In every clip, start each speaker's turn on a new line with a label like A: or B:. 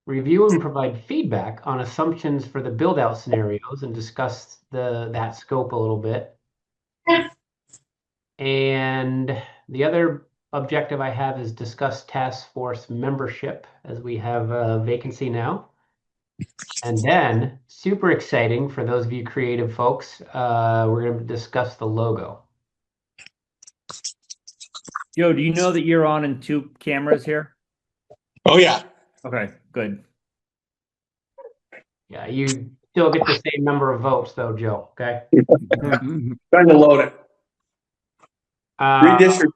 A: review and provide feedback on assumptions for the build-out scenarios and discuss that scope a little bit. And the other objective I have is discuss task force membership, as we have a vacancy now. And then, super exciting for those of you creative folks, we're going to discuss the logo.
B: Joe, do you know that you're on in 2 cameras here?
C: Oh, yeah.
B: Okay, good.
A: Yeah, you still get the same number of votes, though, Joe. Okay.
C: Trying to load it. Redistrict.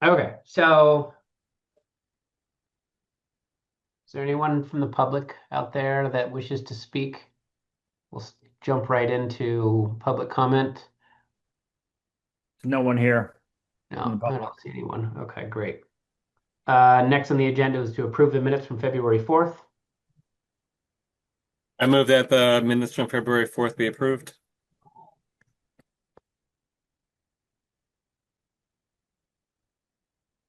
A: Okay, so is there anyone from the public out there that wishes to speak? We'll jump right into public comment.
B: No one here.
A: No, I don't see anyone. Okay, great. Next on the agenda is to approve the minutes from February 4th.
D: I move that the minutes from February 4th be approved.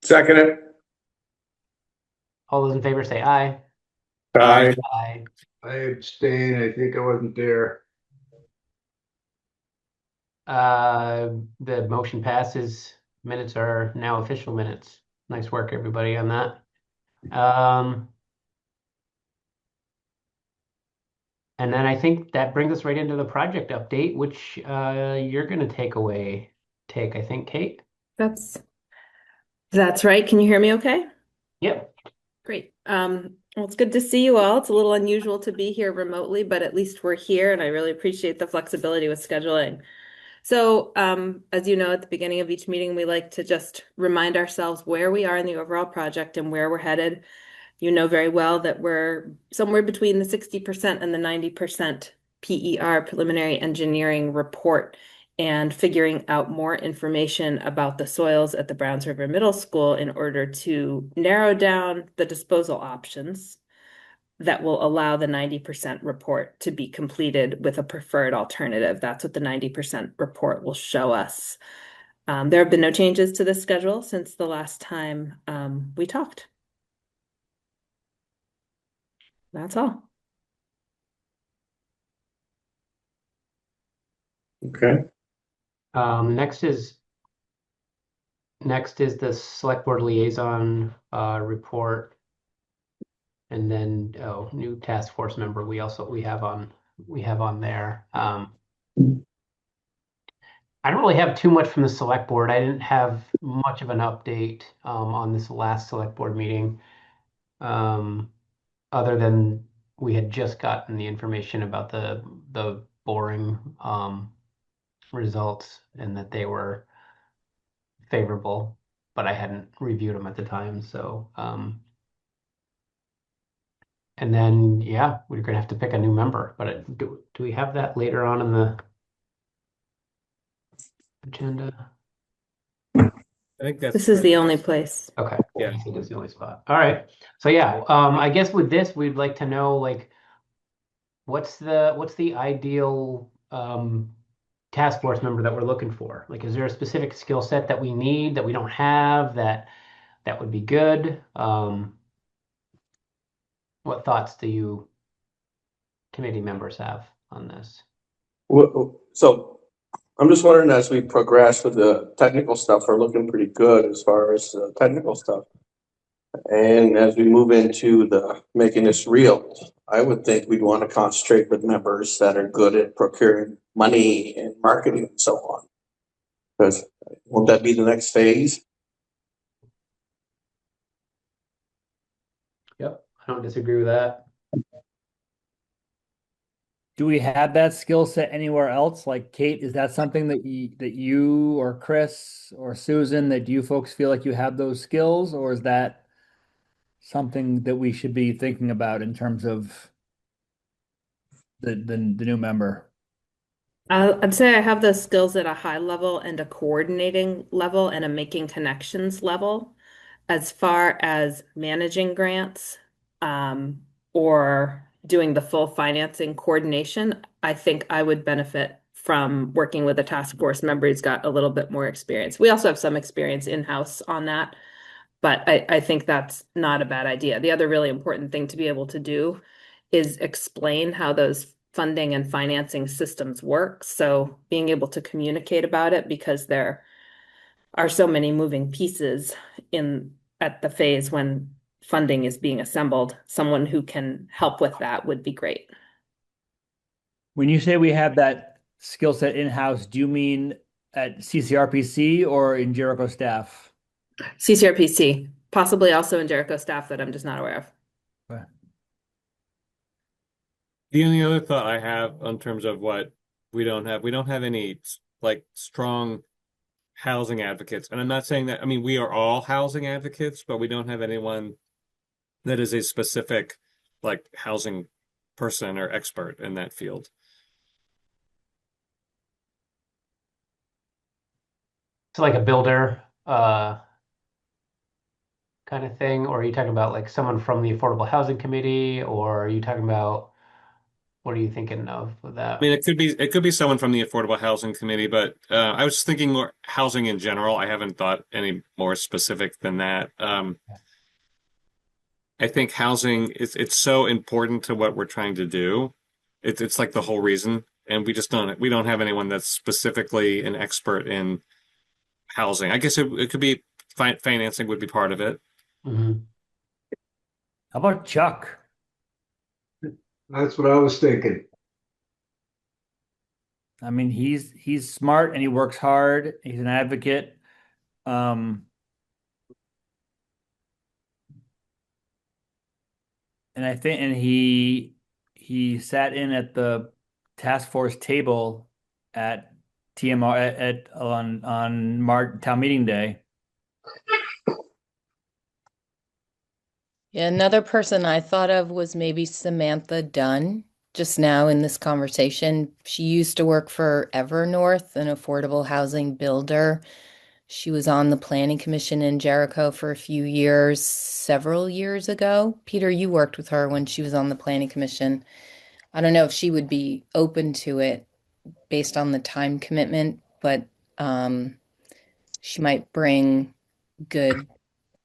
C: Second it.
A: All those in favor say aye.
C: Aye.
A: Aye.
E: I abstain. I think I wasn't there.
A: The motion passes. Minutes are now official minutes. Nice work, everybody, on that. And then I think that brings us right into the project update, which you're going to take, I think, Kate.
F: That's right. Can you hear me okay?
A: Yep.
F: Great. Well, it's good to see you all. It's a little unusual to be here remotely, but at least we're here, and I really appreciate the flexibility with scheduling. So, as you know, at the beginning of each meeting, we like to just remind ourselves where we are in the overall project and where we're headed. You know very well that we're somewhere between the 60% and the 90% PER, preliminary engineering report, and figuring out more information about the soils at the Browns River Middle School in order to narrow down the disposal options that will allow the 90% report to be completed with a preferred alternative. That's what the 90% report will show us. There have been no changes to this schedule since the last time we talked. That's all.
C: Okay.
A: Next is the select board liaison report, and then new task force member we have on there. I don't really have too much from the select board. I didn't have much of an update on this last select board meeting, other than we had just gotten the information about the boring results and that they were favorable, but I hadn't reviewed them at the time. So, and then, yeah, we're gonna have to pick a new member, but do we have that later on in the agenda?
D: I think
F: This is the only place.
A: Okay,
D: Yeah.
A: I think it's the only spot. All right. So yeah, I guess with this, we'd like to know, like, what's the ideal task force member that we're looking for? Like, is there a specific skill set that we need that we don't have that would be good? What thoughts do you committee members have on this?
C: So I'm just wondering, as we progress with the technical stuff, we're looking pretty good as far as technical stuff. And as we move into the making this real, I would think we'd want to concentrate with members that are good at procuring money and marketing and so on. Because won't that be the next phase?
A: Yep, I don't disagree with that.
B: Do we have that skill set anywhere else? Like Kate, is that something that you or Chris or Susan, that you folks feel like you have those skills, or is that something that we should be thinking about in terms of the new member?
F: I'd say I have those skills at a high level and a coordinating level and a making connections level. As far as managing grants, or doing the full financing coordination, I think I would benefit from working with a task force member who's got a little bit more experience. We also have some experience in-house on that, But I think that's not a bad idea. The other really important thing to be able to do is explain how those funding and financing systems work. So being able to communicate about it, because there are so many moving pieces in at the phase when funding is being assembled, someone who can help with that would be great.
B: When you say we have that skill set in-house, do you mean at CCRPC or in Jericho staff?
F: CCRPC, possibly also in Jericho staff that I'm just not aware of.
B: Okay.
D: The only other thought I have in terms of what we don't have any like strong housing advocates. And I'm not saying that, I mean, we are all housing advocates, but we don't have anyone that is a specific like housing person or expert in that field.
A: So like a builder, kind of thing, or are you talking about like someone from the Affordable Housing Committee, or are you talking about what are you thinking of with
D: I
A: that?
D: mean, it could be someone from the Affordable Housing Committee, but I was thinking more housing in general. I haven't thought any more specific than that. I think housing is it's so important to what we're trying to do. It's like the whole reason, and we don't have anyone that's specifically an expert in housing. I guess it could be financing would be part of it.
A: Mhm.
B: How about Chuck?
E: That's what I was thinking.
B: I mean, he's smart and he works hard. He's an advocate. Um, and I think and he sat in at the task force table at TMR on town meeting day.
G: Yeah, another person I thought of was maybe Samantha Dunn just now in this conversation. She used to work for Evernorth, an affordable housing builder. She was on the planning commission in Jericho for a few years, several years ago. Peter, you worked with her when she was on the planning commission. I don't know if she would be open to it based on the time commitment, but she might bring good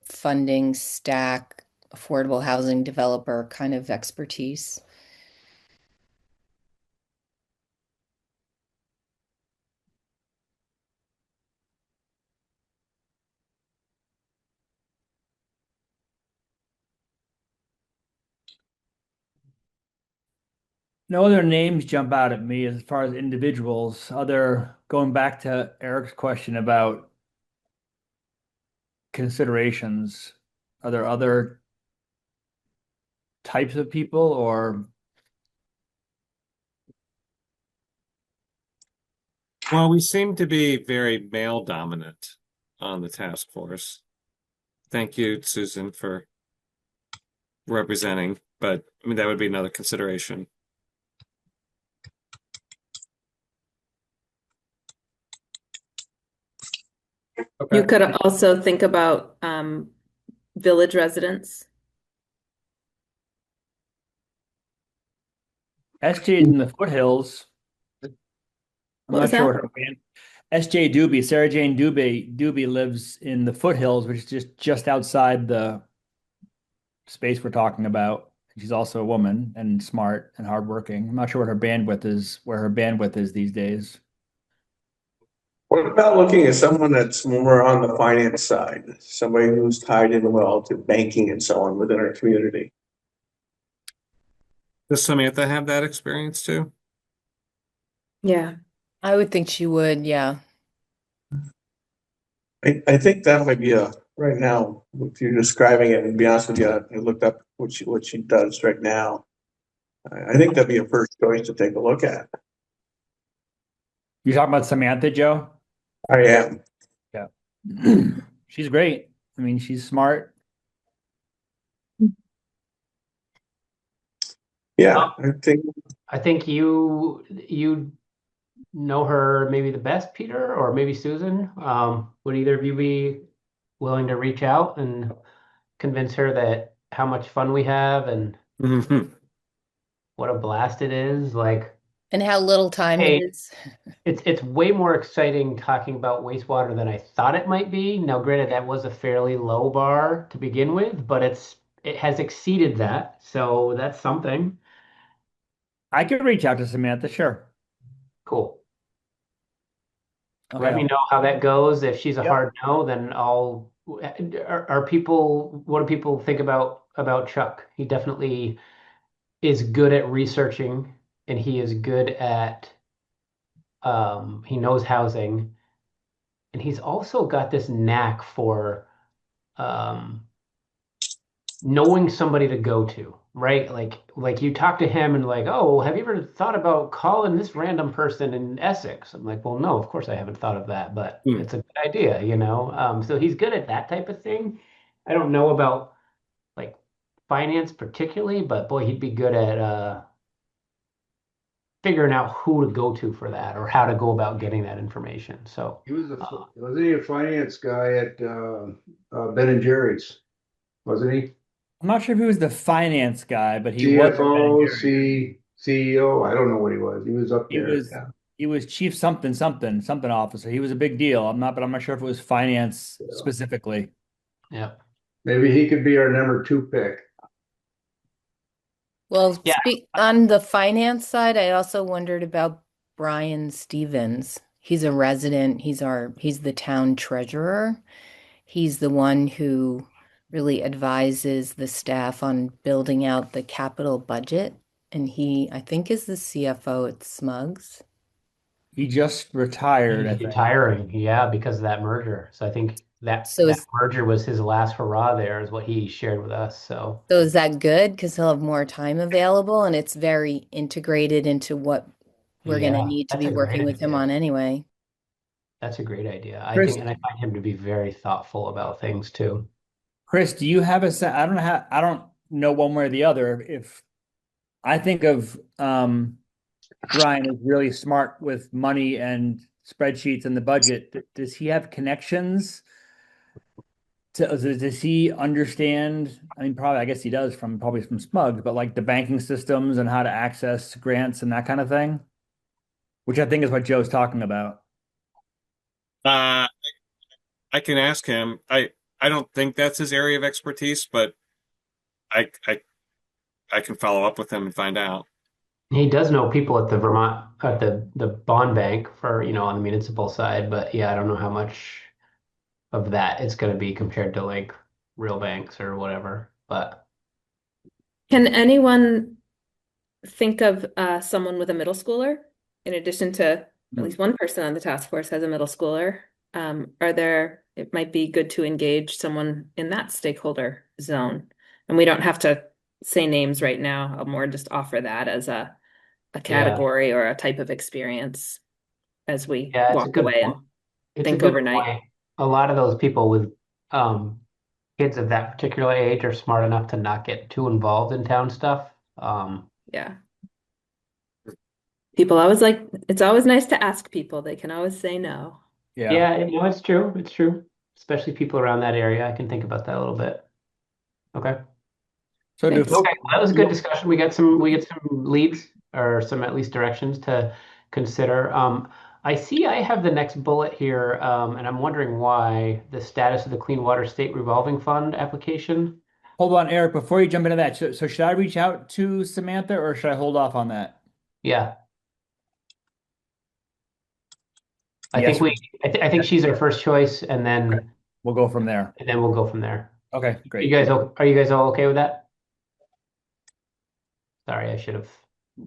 G: funding stack, affordable housing developer kind of expertise.
B: No other names jump out at me as far as individuals. Other going back to Eric's question about considerations. Are there other types of people or
D: Well, we seem to be very male dominant on the task force. Thank you, Susan, for representing, but I mean that would be another consideration.
F: You
D: Okay.
F: could also think about village residents.
B: SJ's in the foothills? I'm
F: What
B: not
F: was
B: sure
F: that?
B: what her band. SJ Doobie, Sarah Jane Doobie lives in the foothills, which is just outside the space we're talking about. She's also a woman and smart and hardworking. I'm not sure what her bandwidth is, where her bandwidth is these days.
C: What about looking at someone that's more on the finance side, somebody who's tied in well to banking and so on within our community?
D: Does Samantha have that experience too?
F: Yeah.
G: I would think she would, yeah.
C: I think that might be right now, if you're describing it, and to be honest with you, I looked up what she does right now. I think that'd be a first choice to take a look at.
B: You're talking about Samantha, Joe?
C: I am.
B: Yeah. She's great. I mean, she's smart.
C: Yeah,
A: I think you know her maybe the best, Peter, or maybe Susan. Would either of you be willing to reach out and convince her that how much fun we have and
D: Mhm.
A: what a blast it is? Like,
G: And how little time it
A: Hey,
G: is.
A: it's way more exciting talking about wastewater than I thought it might be. Now, granted, that was a fairly low bar to begin with, but it has exceeded that, so that's something.
B: I could reach out to Samantha, sure.
A: Cool.
B: Okay.
A: Let me know how that goes. If she's a
B: Yep.
A: hard no, then are people, what do people think about Chuck? He definitely is good at researching and he is good at he knows housing and he's also got this knack for um knowing somebody to go to, right? Like you talk to him and like, oh, have you ever thought about calling this random person in Essex? I'm like, well, no, of course I haven't thought of that, but
D: Hmm.
A: it's a good idea, you know? So he's good at that type of thing. I don't know about like finance particularly, but boy, he'd be good at figuring out who to go to for that or how to go about getting that information. So
E: He was
A: uh,
E: wasn't he a finance guy at Ben and Jerry's? Wasn't he?
B: I'm not sure if he was the finance guy, but he was at Ben and
E: CFO,
B: Jerry's.
E: CEO. I don't know what he was. He was up
B: He
E: there.
B: was
E: Yeah.
B: he was chief something officer. He was a big deal. But I'm not sure if it was finance
E: Yeah.
B: specifically.
A: yeah.
E: Maybe he could be our number two pick.
G: Well,
A: Yeah.
G: speak on the finance side, I also wondered about Brian Stevens. He's a resident. He's the town treasurer. He's the one who really advises the staff on building out the capital budget. And he, I think, is the CFO at Smugs.
B: He just retired, I
A: He's
B: think.
A: retiring, yeah, because of that merger. So I think
G: So
A: that
G: is
A: merger was his last hurrah there, is what he shared with us. So
G: so is that good? Because he'll have more time available and it's very integrated into what we're going to
A: yeah,
G: need to
A: that's
G: be
A: a great
G: working with him
A: idea.
G: on anyway.
A: That's a great idea. I
B: Chris,
A: think, and I find him to be very thoughtful about things too.
B: Chris, do you have I don't know one way or the other. If I think of Brian is really smart with money and spreadsheets and the budget. Does he have connections does he understand? I mean, probably, I guess he does probably from Smugs, but like the banking systems and how to access grants and that kind of thing, which I think is what Joe's talking about.
D: Uh, I can ask him. I don't think that's his area of expertise, but I I I can follow up with him and find out.
A: He does know people at the Vermont at the bond bank for, on the municipal side, but yeah, I don't know how much of that it's going to be compared to like real banks or whatever. But
F: Can anyone think of someone with a middle schooler? In addition to at
B: Hmm.
F: least one person on the task force has a middle schooler. It might be good to engage someone in that stakeholder zone. And we don't have to say names right now. I'll more just offer that as a
A: yeah,
F: category or a type of experience as we
A: yeah, it's a
F: walk
A: good
F: away
A: point.
F: and
A: It's a
F: think
A: good
F: overnight.
A: point. A lot of those people with um kids of that particular age are smart enough to not get too involved in town stuff.
F: Yeah. People always like, it's always nice to ask people. They can always say no.
B: Yeah.
A: Yeah, it's true. It's true. Especially people around that area. I can think about that a little bit. Okay.
B: So do
F: Thanks.
A: Okay, well, that was a good discussion. We get some leads or some at least directions to consider. I see I have the next bullet here, and I'm wondering why the status of the Clean Water State Revolving Fund application.
B: hold on, Eric, before you jump into that. So should I reach out to Samantha or should I hold off on that?
A: Yeah, I think
B: Yes,
A: we. I think she's our first choice, and
B: okay.
A: then
B: We'll go from there.
A: and then we'll go from there.
B: Okay,
A: You
B: great.
A: guys, are you guys all okay with that? Sorry, I should have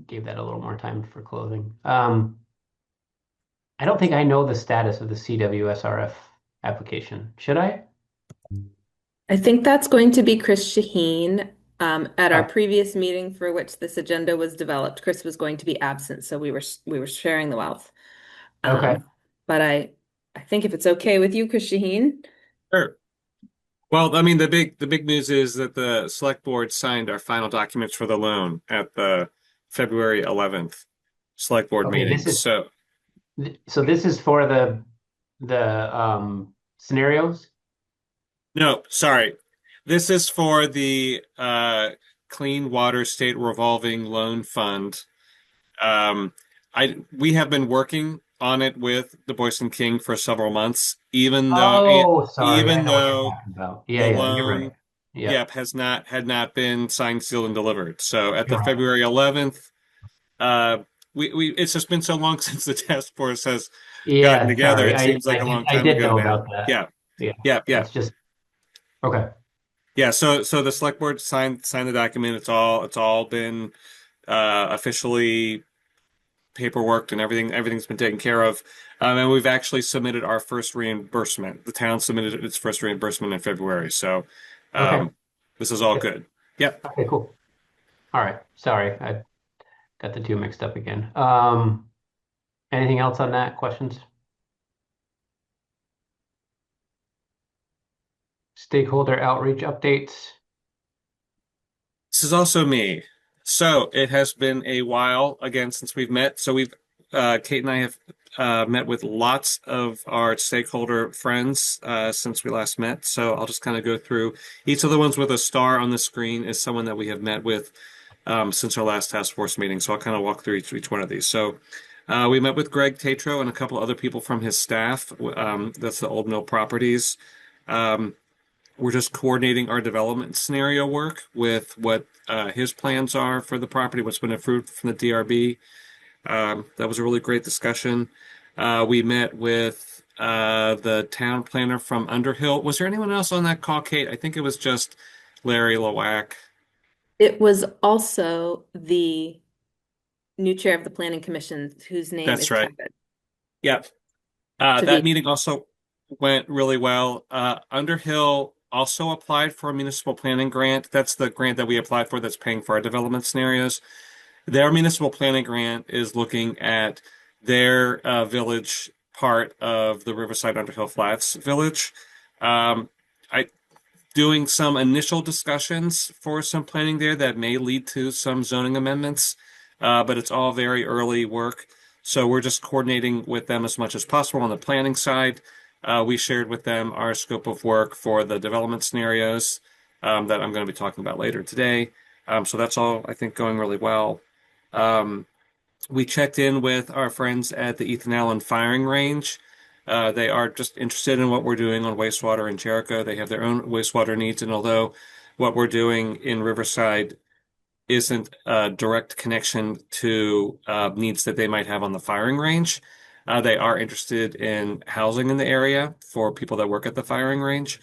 A: gave that a little more time for closing. I don't think I know the status of the CWSRF application. Should I?
F: I think that's going to be Chris Shaheen. At our
A: Oh,
F: previous meeting for which this agenda was developed, Chris was going to be absent, so we were sharing the wealth.
A: okay.
F: But I think if it's okay with you, Chris Shaheen,
D: Sure. Well, I mean, the big news is that the select board signed our final documents for the loan at the February 11th select board
A: Okay,
D: meeting. So
A: so this is for the scenarios.
D: no, sorry. This is for the Clean Water State Revolving Loan Fund. Um, we have been working on it with the Boyce and King for several months,
A: Oh, sorry. I
D: even
A: know what you're
D: though
A: talking about. Yeah,
D: the
A: yeah, you're right.
D: loan,
A: Yep,
D: yep, had not been signed, sealed, and delivered. So at
A: you're
D: the
A: right.
D: February 11th, uh, we it's just been so long since the task force has gotten
A: Yeah,
D: together.
A: sorry.
D: It seems like a long
A: I
D: time
A: did
D: ago
A: know
D: now.
A: about that.
D: Yeah,
A: Yeah,
D: yeah.
A: it's just okay.
D: Yeah, so the select board signed the document. It's all been officially paperwork and everything's been taken care of. And we've actually submitted our first reimbursement. The town submitted its first reimbursement in February. So
A: Okay.
D: this is all
A: Yep.
D: good. Yep.
A: Okay, cool. All right. Sorry, I got the two mixed up again. Anything else on that? Questions? Stakeholder outreach updates.
D: This is also me. So it has been a while again since we've met. So Kate and I have met with lots of our stakeholder friends since we last met. So I'll just kind of go through each of the ones with a star on the screen is someone that we have met with since our last task force meeting. So I'll kind of walk through each one of these. So we met with Greg Tatro and a couple other people from his staff. That's the Old Mill Properties. Um, we're just coordinating our development scenario work with what his plans are for the property, what's been approved from the DRB. That was a really great discussion. We met with the town planner from Underhill. Was there anyone else on that call, Kate? I think it was just Larry Lowak.
F: It was also the new chair of the planning commission, whose name
D: That's
F: is
D: right.
F: Kevin.
D: Yep.
F: To
D: That
F: be
D: meeting also went really well. Underhill also applied for a municipal planning grant. That's the grant that we applied for that's paying for our development scenarios. Their municipal planning grant is looking at their village part of the Riverside Underhill Flats village. I doing some initial discussions for some planning there that may lead to some zoning amendments, but it's all very early work. So we're just coordinating with them as much as possible on the planning side. We shared with them our scope of work for the development scenarios that I'm going to be talking about later today. So that's all, I think, going really well. Um, we checked in with our friends at the Ethan Allen firing range. They are just interested in what we're doing on wastewater in Jericho. They have their own wastewater needs, and although what we're doing in Riverside isn't a direct connection to needs that they might have on the firing range, they are interested in housing in the area for people that work at the firing range.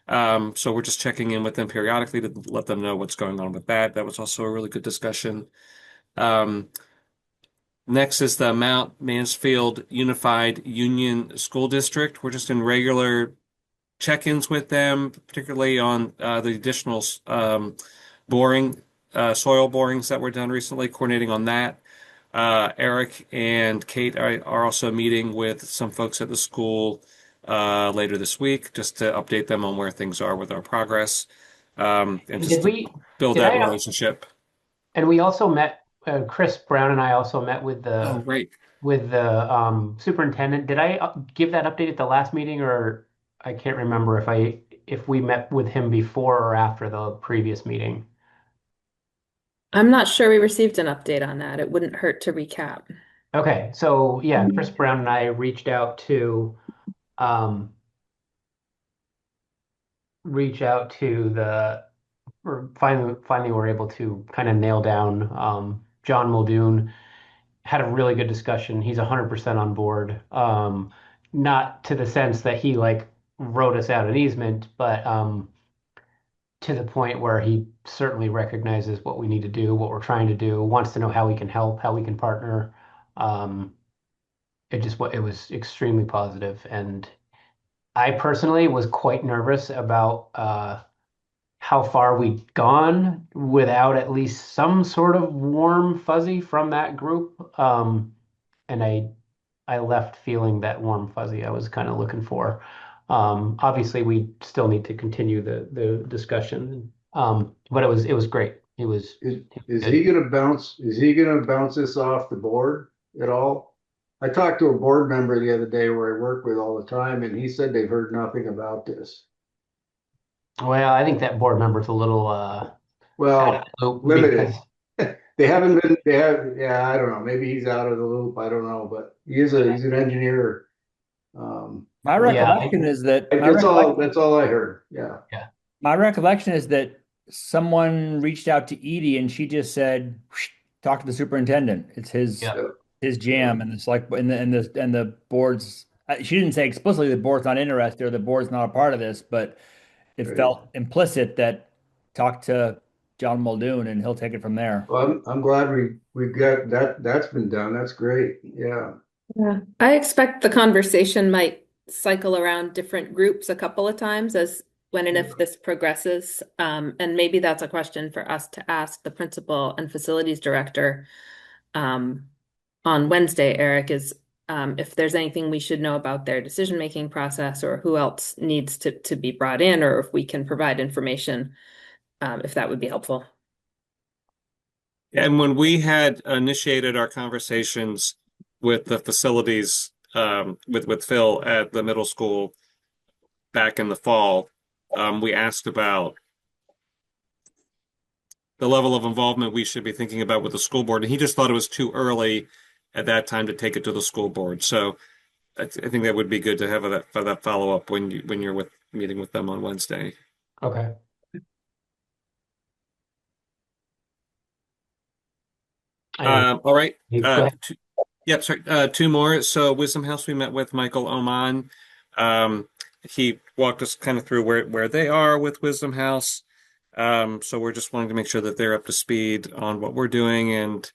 D: So we're just checking in with them periodically to let them know what's going on with that. That was also a really good discussion. Um, Next is the Mount Mansfield Unified Union School District. We're just in regular check-ins with them, particularly on the additional boring, soil borings that were done recently, coordinating on that. Eric and Kate are also meeting with some folks at the school later this week, just to update them on where things are with our progress, and
A: And
D: just to build
A: did
D: that
A: I,
D: relationship.
A: and we also met, Chris Brown and I also met
D: Oh, right.
A: with the superintendent. Did I give that update at the last meeting, or I can't remember if we met with him before or after the previous meeting?
F: I'm not sure we received an update on that. It wouldn't hurt to recap.
A: Okay, so yeah, Chris Brown and I um reach out to the or finally were able to kind of nail down John Muldoon. Had a really good discussion. He's 100% on board. Not to the sense that he like wrote us out an easement, but to the point where he certainly recognizes what we need to do, what we're trying to do, wants to know how we can help, how we can partner. Um, it was extremely positive, and I personally was quite nervous about how far we'd gone without at least some sort of warm fuzzy from that group. And I left feeling that warm fuzzy I was kind of looking for. Obviously, we still need to continue the discussion, but it was great.
E: Is
A: Good.
E: he gonna bounce this off the board at all? I talked to a board member the other day where I work with all the time, and he said they've heard nothing about this.
A: Well, I think that board member's a little out of
E: Well,
A: the loop because
E: limited. they haven't been, they have, yeah, I don't know, maybe he's out of the loop, I don't know, but he's an engineer.
B: My
A: Yeah,
B: recollection is that
E: That's all I heard, yeah.
A: yeah,
B: my recollection is that someone reached out to Edie and she just said, talk to the superintendent. It's
A: yeah.
B: his jam and it's like and the board's she didn't say explicitly the board's not interested or the board's not a part of this, but it
E: Right.
B: felt implicit that talk to John Muldoon and he'll take it from there.
E: Well, I'm glad we've got that's been done, that's great, yeah.
F: Yeah, I expect the conversation might cycle around different groups a couple of times as when and if this progresses. And maybe that's a question for us to ask the principal and facilities director on Wednesday, Eric, is if there's anything we should know about their decision-making process or who else needs to be brought in, or if we can provide information, if that would be helpful.
D: And when we had initiated our conversations with the facilities, with Phil at the middle school back in the fall, we asked about the level of involvement we should be thinking about with the school board, and he just thought it was too early at that time to take it to the school board. So I think that would be good to have that follow up when you're meeting with them on Wednesday.
A: Okay.
D: All right.
A: Go ahead.
D: Sorry. Two more. So Wisdom House, we met with Michael Oman. He walked us kind of through where they are with Wisdom House. So we're just wanting to make sure that they're up to speed on what we're doing and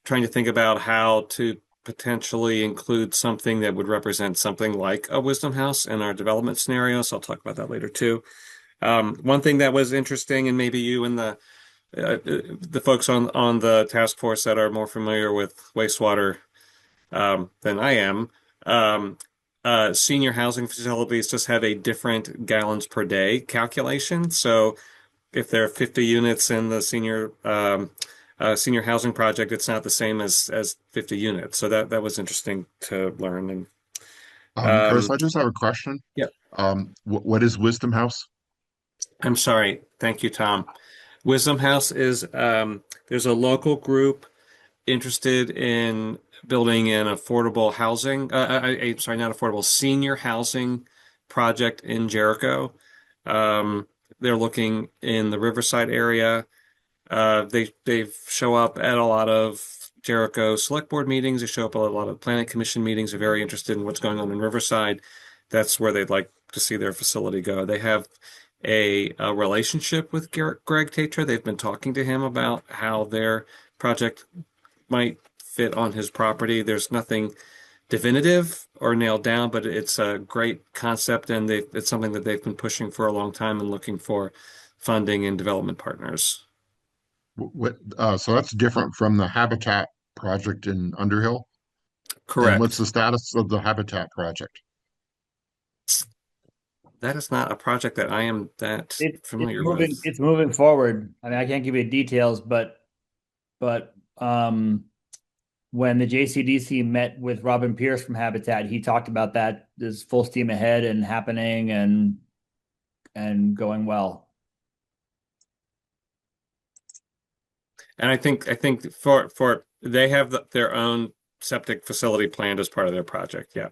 D: trying to think about how to potentially include something that would represent something like a Wisdom House in our development scenario. So I'll talk about that later too. One thing that was interesting, and maybe you and the folks on the task force that are more familiar with wastewater than I am, senior housing facilities just have a different gallons per day calculation. So if there are 50 units in the senior housing project, it's not the same as 50 units. So that was interesting to learn. And
H: Chris, I just have a question.
D: Yeah.
H: What is Wisdom House?
D: I'm sorry. Thank you, Tom. Wisdom House is there's a local group interested in building an affordable housing, sorry, not affordable, senior housing project in Jericho. They're looking in the Riverside area. They show up at a lot of Jericho Selectboard meetings. They show up at a lot of Planning Commission meetings. They're very interested in what's going on in Riverside. That's where they'd like to see their facility go. They have a relationship with Greg Tatra. They've been talking to him about how their project might fit on his property. There's nothing definitive or nailed down, but it's a great concept, and it's something that they've been pushing for a long time and looking for funding and development partners.
H: So that's different from the Habitat project in Underhill?
D: Correct.
H: And what's the status of the Habitat project?
D: That is not a project that I am familiar with.
B: It's moving forward. I mean, I can't give you details, but when the JCDC met with Robin Pierce from Habitat, he talked about that is full steam ahead and happening and going well.
D: And I think for they have their own septic facility planned as part of their project. Yeah.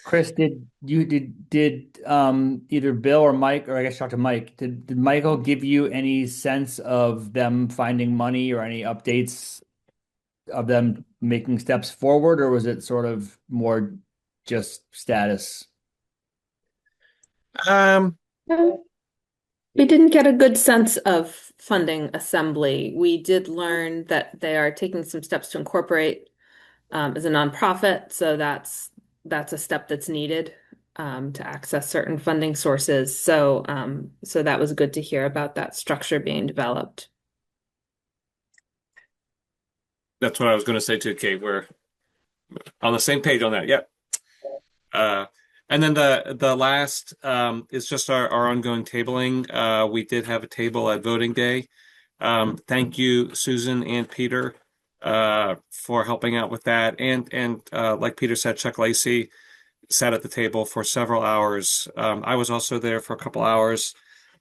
B: Chris, did either Bill or Mike, or I guess talk to Mike, did Michael give you any sense of them finding money or any updates of them making steps forward, or was it sort of more just status?
F: We didn't get a good sense of funding assembly. We did learn that they are taking some steps to incorporate as a nonprofit, so that's a step that's needed to access certain funding sources. So that was good to hear about that structure being developed.
D: That's what I was going to say too, Kate. We're on the same page on that. Yep. And then the last is just our ongoing tabling. We did have a table at voting day. Thank you, Susan and Peter, for helping out with that. And like Peter said, Chuck Lacey sat at the table for several hours. I was also there for a couple hours.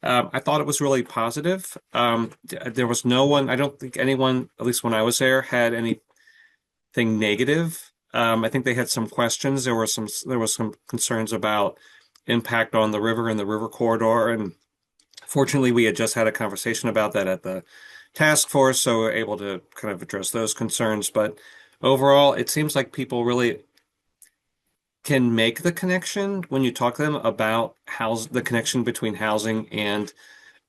D: I thought it was really positive. There was no one, I don't think anyone, at least when I was there, had anything negative. I think they had some questions. There was some concerns about impact on the river and the river corridor. And fortunately, we had just had a conversation about that at the task force, so we're able to kind of address those concerns. But overall, it seems like people really can make the connection when you talk to them about the connection between housing and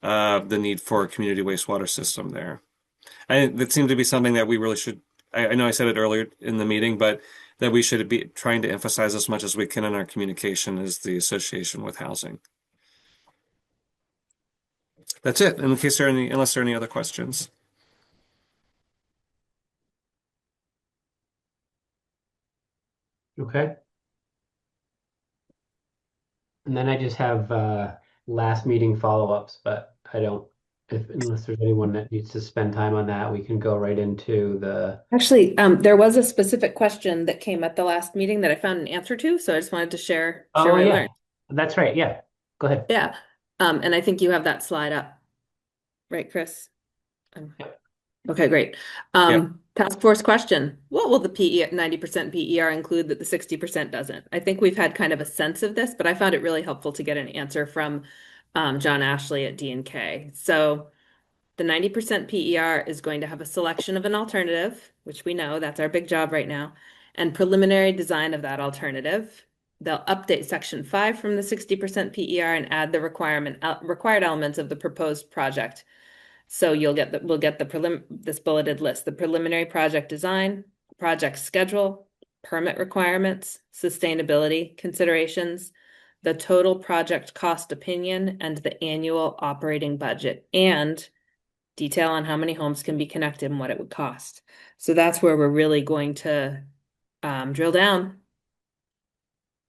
D: the need for a community wastewater system there. That seemed to be something that we really should. I know I said it earlier in the meeting, but that we should be trying to emphasize as much as we can in our communication is the association with housing. That's it. In case unless there are any other questions.
A: Okay. And then I just have last meeting follow-ups, but I don't, unless there's anyone that needs to spend time on that, we can go right into the.
F: Actually, there was a specific question that came at the last meeting that I found an answer to, so I just wanted to share
A: Oh,
F: what I
A: yeah,
F: learned.
A: that's right. Yeah, go ahead.
F: Yeah. And I think you have that slide up, right, Chris?
A: Yep.
F: Okay, great. Task force question. What will the 90% PER include that the 60% doesn't? I think we've had kind of a sense of this, but I found it really helpful to get an answer from John Ashley at D&K. So the 90% PER is going to have a selection of an alternative, which we know that's our big job right now, and preliminary design of that alternative. They'll update section 5 from the 60% PER and add the required elements of the proposed project. So we'll get this bulleted list: the preliminary project design, project schedule, permit requirements, sustainability considerations, the total project cost opinion, and the annual operating budget, and detail on how many homes can be connected and what it would cost. So that's where we're really going to drill down.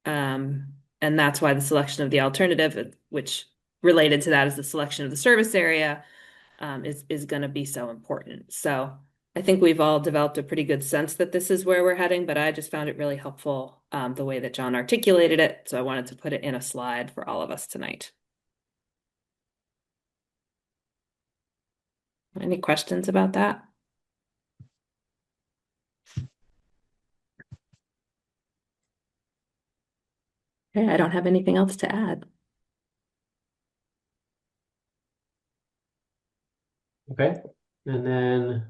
F: And that's why the selection of the alternative, which related to that is the selection of the service area, is going to be so important. So I think we've all developed a pretty good sense that this is where we're heading, but I just found it really helpful the way that John articulated it. So I wanted to put it in a slide for all of us tonight. Any questions about that? Okay, I don't have anything else to add.
A: Okay, and then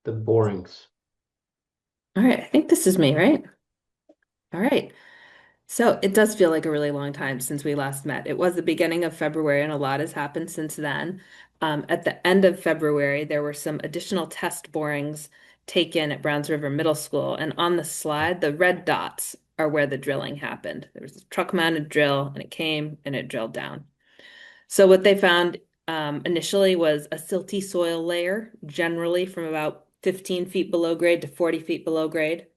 A: the borings.
F: All right, I think this is me, right? All right. So it does feel like a really long time since we last met. It was the beginning of February, and a lot has happened since then. At the end of February, there were some additional test borings taken at Browns River Middle School. And on the slide, the red dots are where the drilling happened. There was a truck-mounted drill, and it came and it drilled down. So what they found initially was a silty soil layer, generally from about 15 feet below grade to 40 feet below grade.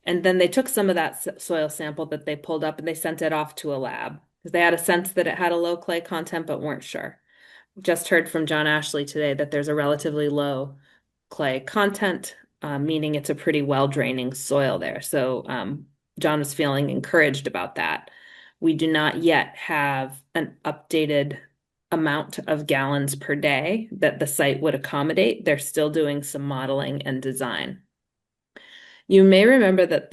F: And then they took some of that soil sample that they pulled up and they sent it off to a lab because they had a sense that it had a low clay content, but weren't sure. Just heard from John Ashley today that there's a relatively low clay content, meaning it's a pretty well draining soil there. So John was feeling encouraged about that. We do not yet have an updated amount of gallons per day that the site would accommodate. They're still doing some modeling and design. You may remember that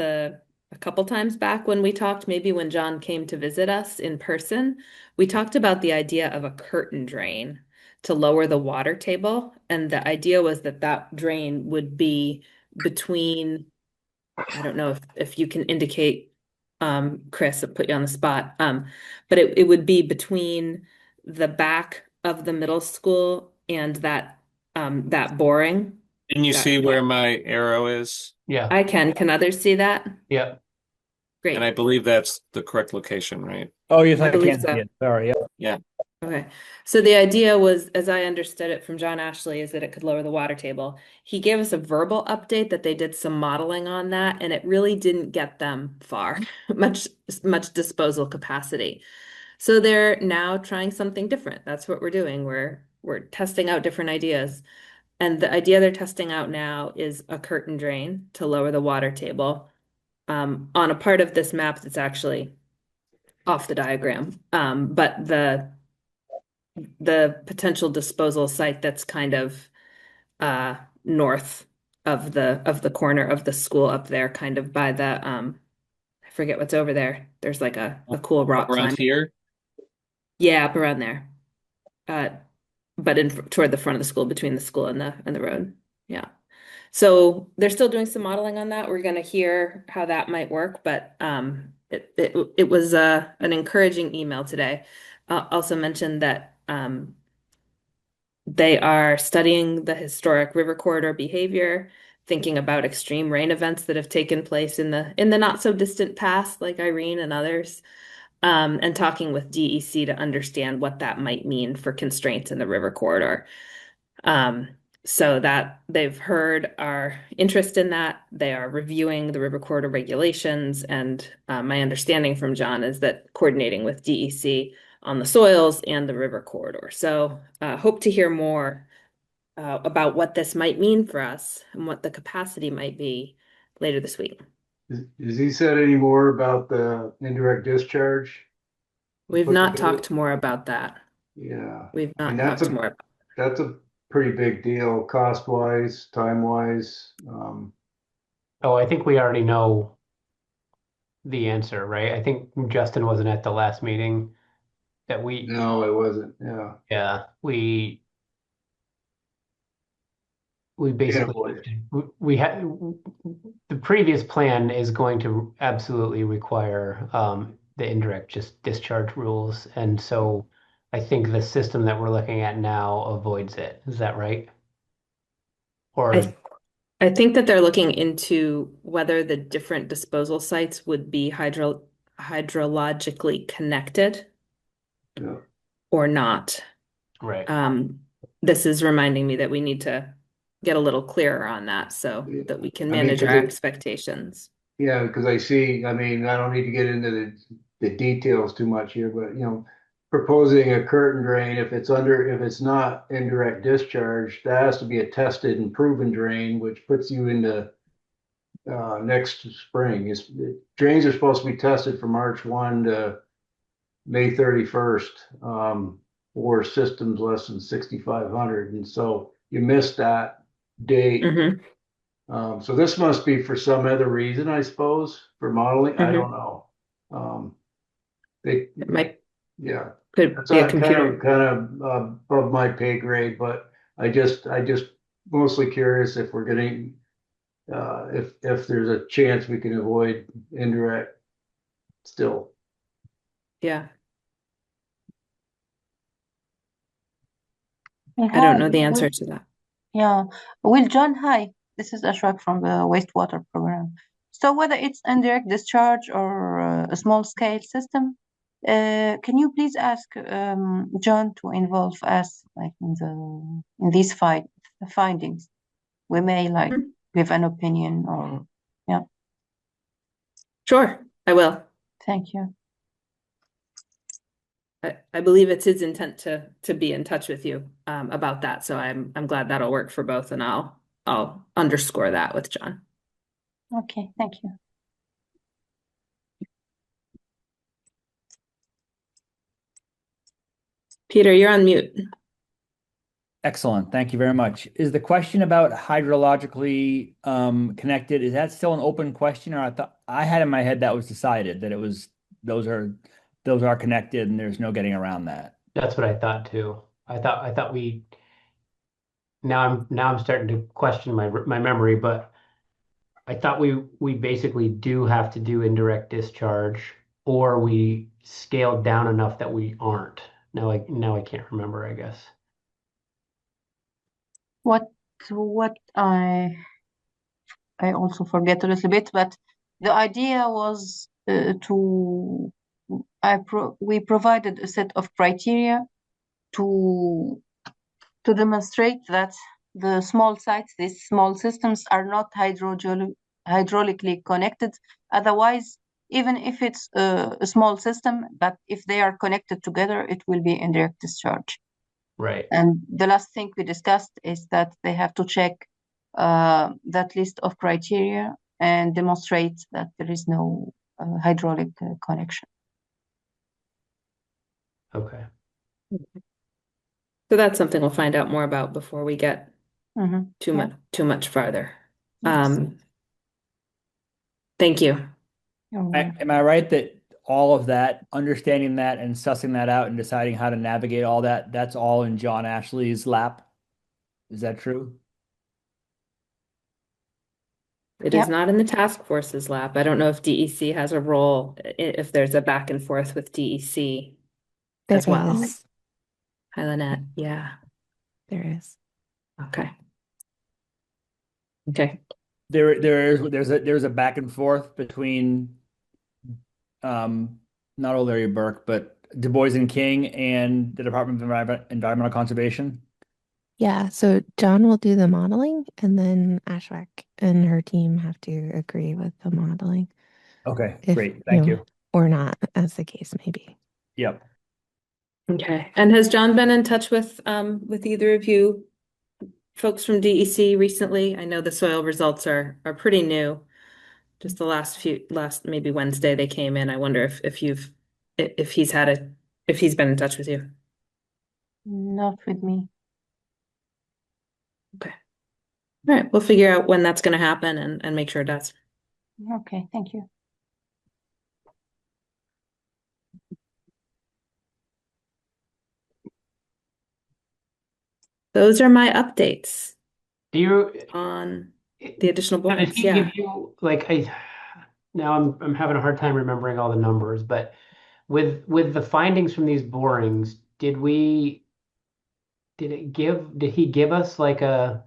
F: a couple times back when we talked, maybe when John came to visit us in person, we talked about the idea of a curtain drain to lower the water table. And the idea was that that drain would be between, I don't know if you can indicate, Chris, I'll put you on the spot, but it would be between the back of the middle school and that boring.
D: Can you see where my arrow is?
A: Yeah,
F: I can. Can others see that?
A: yeah.
F: Great.
D: And I believe that's the correct location, right?
B: Oh, yes,
F: I
B: I
F: believe
B: can
F: so.
B: see it. Sorry. Yep.
D: Yeah.
F: Okay. So the idea was, as I understood it from John Ashley, is that it could lower the water table. He gave us a verbal update that they did some modeling on that, and it really didn't get them far, much disposal capacity. So they're now trying something different. That's what we're doing. We're testing out different ideas. And the idea they're testing out now is a curtain drain to lower the water table. On a part of this map that's actually off the diagram. But the potential disposal site that's kind of north of the corner of the school up there, kind of by the I forget what's over there. There's like a cool rock
D: Around
F: climbing.
D: here.
F: Yeah, up around there. But toward the front of the school, between the school and the road. Yeah. So they're still doing some modeling on that. We're going to hear how that might work, but it was an encouraging email today. Also mentioned that they are studying the historic river corridor behavior, thinking about extreme rain events that have taken place in the not so distant past, like Irene and others, and talking with DEC to understand what that might mean for constraints in the river corridor. So that they've heard our interest in that. They are reviewing the river corridor regulations, and my understanding from John is that coordinating with DEC on the soils and the river corridor. So hope to hear more about what this might mean for us and what the capacity might be later this week.
E: Has he said any more about the indirect discharge?
F: We've not talked more about that.
E: Yeah.
F: We've
E: And
F: not talked more about
E: that's a pretty big deal, cost wise, time wise.
A: Oh, I think we already know the answer, right? I think Justin wasn't at the last meeting that
E: No, it wasn't. Yeah.
A: yeah, we
E: Can't
A: basically
E: avoid it.
A: we had the previous plan is going to absolutely require the indirect just discharge rules, and so I think the system that we're looking at now avoids it. Is that right? Or
F: I think that they're looking into whether the different disposal sites would be hydrologically connected
E: Yeah.
F: or not.
A: right?
F: This is reminding me that we need to get a little clearer on that so that we can manage our expectations.
E: Yeah, because I see, I mean, I don't need to get into the details too much here, but proposing a curtain drain, if it's not indirect discharge, that has to be a tested and proven drain, which puts you into next spring. Drains are supposed to be tested from March 1 to May 31st, for systems less than 6,500. And so you missed that date. So this must be for some other reason, I suppose, for modeling. I don't know.
F: It might
E: Yeah,
F: could
E: that's
F: be a
E: kind
F: computer.
E: of above my pay grade, but I just mostly curious if we're getting if there's a chance we can avoid indirect still.
F: Yeah.
I: Hey,
F: I don't know
I: hi.
F: the answer to that.
I: Yeah. Well, John, hi. This is Ashrak from the Wastewater program. So whether it's indirect discharge or a small scale system, can you please ask John to involve us like in these findings? We may like give an opinion or yeah.
F: Sure, I will.
I: Thank you.
F: I believe it's his intent to be in touch with you about that. So I'm glad that'll work for both, and I'll underscore that with John.
I: Okay, thank you.
F: Peter, you're on mute.
B: Excellent. Thank you very much. Is the question about hydrologically connected, is that still an open question? Or I had in my head that was decided that it was those are connected and there's no getting around that.
A: That's what I thought too. I thought we now I'm starting to question my memory, but I thought we basically do have to do indirect discharge, or we scaled down enough that we aren't. Now I can't remember, I guess.
I: What I also forget a little bit, but the idea was we provided a set of criteria to demonstrate that the small sites, these small systems, are not hydraulically connected. Otherwise, even if it's a small system, but if they are connected together, it will be indirect discharge.
A: Right.
I: And the last thing we discussed is that they have to check that list of criteria and demonstrate that there is no hydraulic connection.
A: Okay.
F: So that's something we'll find out more about before we get
I: Mhm.
F: too much farther.
I: Yes.
F: Thank you.
I: You're welcome.
B: Am I right that all of that, understanding that and sussing that out and deciding how to navigate all that, that's all in John Ashley's lap? Is that true?
F: It is
I: Yep.
F: not in the task force's lap. I don't know if DEC has a role, if there's a back and forth with DEC
J: There
F: as well.
J: is.
F: Hi, Lynette. Yeah.
J: There is.
F: Okay. Okay.
B: There's a back and forth between not old Larry Burke, but Du Bois and King and the Department of Environmental Conservation.
J: Yeah, so John will do the modeling and then Ashwack and her team have to agree with the modeling.
B: Okay,
J: If,
B: great. Thank you.
J: Or not, as the case may be.
B: Yep.
F: Okay. And has John been in touch with either of you folks from DEC recently? I know the soil results are pretty new. Just the last maybe Wednesday they came in. I wonder if he's been in touch with you.
I: Not with me.
F: Okay. All right. We'll figure out when that's going to happen and make sure it does.
I: Okay, thank you.
F: Those are my updates
A: Do you,
F: on the additional
A: did
F: boards.
A: he
F: Yeah.
A: give you like now I'm having a hard time remembering all the numbers, but with the findings from these borings, did he give us like a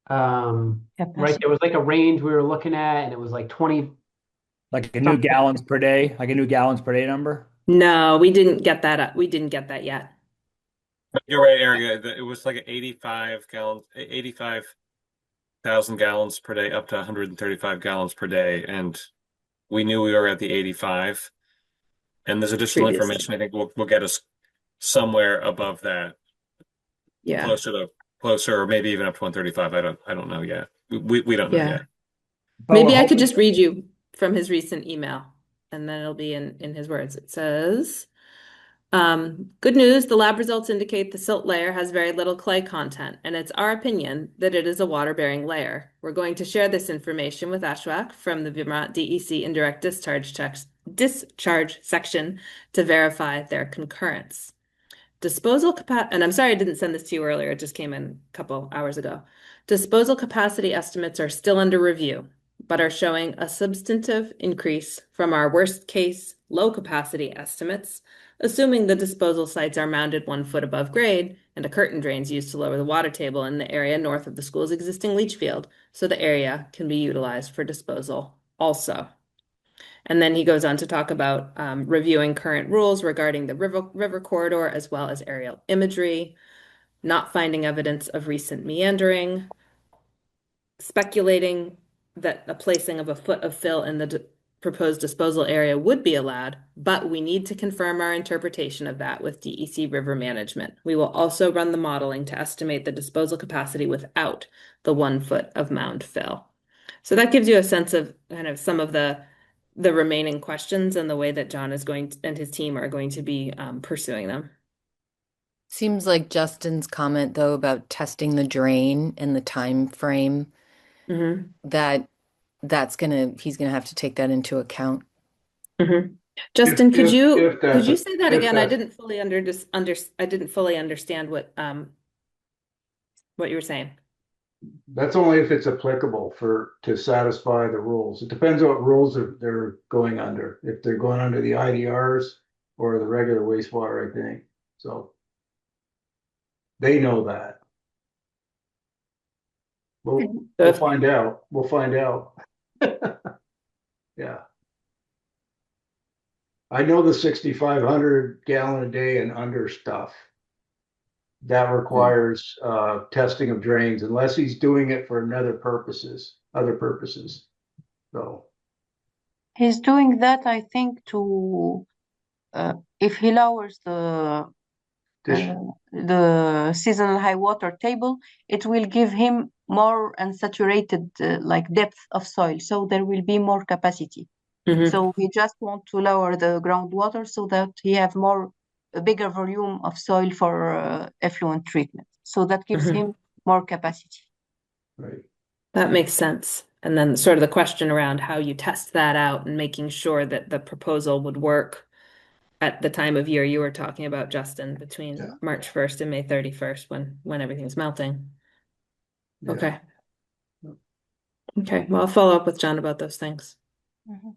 A: right,
I: Capacity.
A: there was like a range we were looking at and it was like 20
B: Like a new
A: something.
B: gallons per day, like a new gallons per day number.
F: No, we didn't get that up. We didn't get that yet.
D: You're right, Eric. It was like 85,000 gallons per day up to 135 gallons per day. And we knew we were at the 85. And there's additional
F: Previously.
D: information I think will get us somewhere above that,
F: Yeah.
D: closer, or maybe even up to 135. I don't know yet. We don't know
F: Yeah.
D: yet.
B: But
F: Maybe
B: we're
F: I could
B: hoping-
F: just read you from his recent email, and then it'll be in his words. It says, good news, the lab results indicate the silt layer has very little clay content, and it's our opinion that it is a water-bearing layer. We're going to share this information with Ashwack from the Vermont DEC indirect discharge section to verify their concurrence. Disposal capacity, and I'm sorry I didn't send this to you earlier, it just came in a couple hours ago. Disposal capacity estimates are still under review, but are showing a substantive increase from our worst case low capacity estimates, assuming the disposal sites are mounted 1 foot above grade and a curtain drain is used to lower the water table in the area north of the school's existing leach field, so the area can be utilized for disposal also. And then he goes on to talk about reviewing current rules regarding the river corridor as well as aerial imagery, not finding evidence of recent meandering, speculating that a placing of a foot of fill in the proposed disposal area would be allowed, but we need to confirm our interpretation of that with DEC River Management. We will also run the modeling to estimate the disposal capacity without the 1 foot of mound fill. So that gives you a sense of kind of some of the remaining questions and the way that John is going to, and his team are going to be pursuing them.
G: Seems like Justin's comment though about testing the drain and the time frame that he's gonna have to take that into account.
F: Justin, could you
E: If that's
F: say that again? I didn't fully understand what you were saying.
E: That's only if it's applicable to satisfy the rules. It depends on what rules they're going under. If they're going under the IDRs or the regular wastewater, I think. So they know that. We'll find out. We'll find out. Yeah. I know the 6,500 gallon a day and under stuff. That requires testing of drains unless he's doing it for other purposes. So
I: He's doing that, I think, to if he lowers the seasonal high water table, it will give him more unsaturated like depth of soil, so there will be more capacity.
F: Mhm.
I: So he just want to lower the groundwater so that he have a bigger volume of soil for effluent treatment. So that gives
F: Mhm.
I: him more capacity.
E: Right.
F: That makes sense. And then sort of the question around how you test that out and making sure that the proposal would work at the time of year you were talking about, Justin, between
E: Yeah.
F: March 1st and May 31st when everything's melting.
E: Yeah.
F: Okay. Okay. Well, I'll follow up with John about those things.
I: Mhm.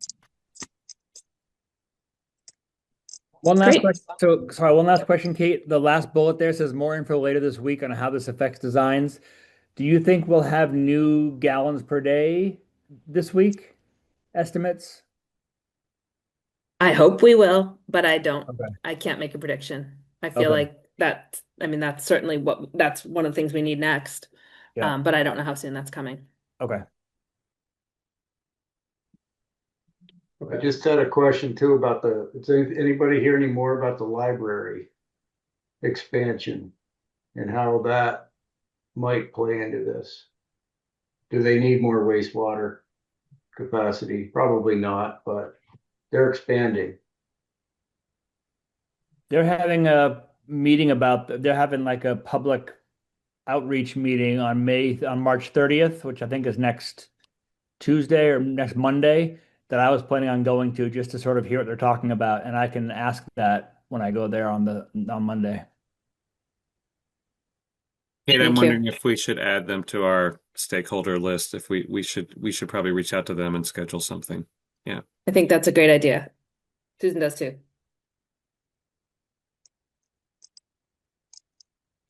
B: One last
F: Great.
B: question. So, sorry, one last question, Kate. The last bullet there says more info later this week on how this affects designs. Do you think we'll have new gallons per day this week? Estimates?
F: I hope we will, but
B: Okay.
F: I can't make a prediction. I feel
B: Okay.
F: like I mean, that's certainly that's one of the things we need next.
B: Yeah.
F: But I don't know how soon that's coming.
B: Okay.
E: I just had a question too about does anybody hear any more about the library expansion and how that might play into this? Do they need more wastewater capacity? Probably not, but they're expanding.
B: They're having a meeting they're having like a public outreach meeting on March 30th, which I think is next Tuesday or next Monday, that I was planning on going to just to sort of hear what they're talking about. And I can ask that when I go there on Monday.
D: Kate, I'm
F: Thank you.
D: wondering if we should add them to our stakeholder list. If we should probably reach out to them and schedule something. Yeah.
F: I think that's a great idea. Susan does too.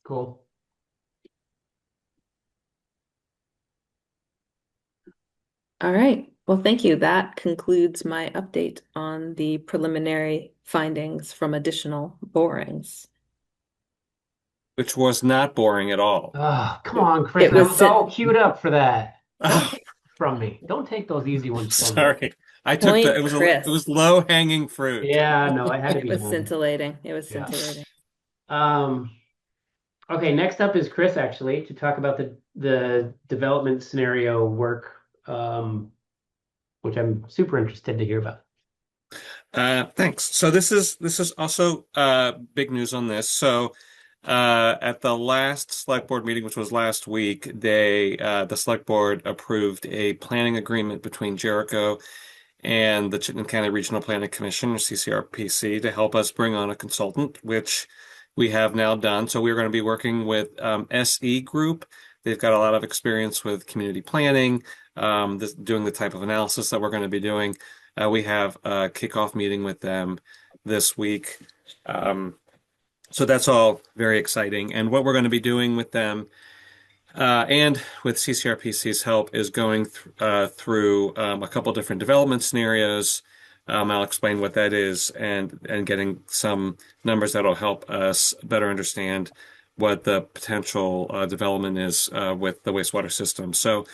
A: Cool.
F: All right. Well, thank you. That concludes my update on the preliminary findings from additional borings.
D: Which was not boring at all.
A: Oh, come on, Chris.
F: It
A: I
F: was
A: was all queued up for that. Don't
D: Oh,
A: take it from me. Don't take those easy ones from me.
D: sorry. I took
F: Point
D: it
F: Chris.
D: was low hanging fruit.
A: Yeah, no, it had to
F: It
A: be
F: was
A: done.
F: scintillating. It was
A: Yeah.
F: scintillating.
A: Okay, next up is Chris actually to talk about the development scenario work, which I'm super interested to hear about.
D: Thanks. So this is also big news on this. So at the last select board meeting, which was last week, the select board approved a planning agreement between Jericho and the Chittenden County Regional Planning Commission, or CCRPC, to help us bring on a consultant, which we have now done. So we're going to be working with SE Group. They've got a lot of experience with community planning, doing the type of analysis that we're going to be doing. We have a kickoff meeting with them this week. So that's all very exciting. And what we're going to be doing with them and with CCRPC's help is going through a couple different development scenarios. I'll explain what that is and getting some numbers that'll help us better understand what the potential development is with the wastewater system. So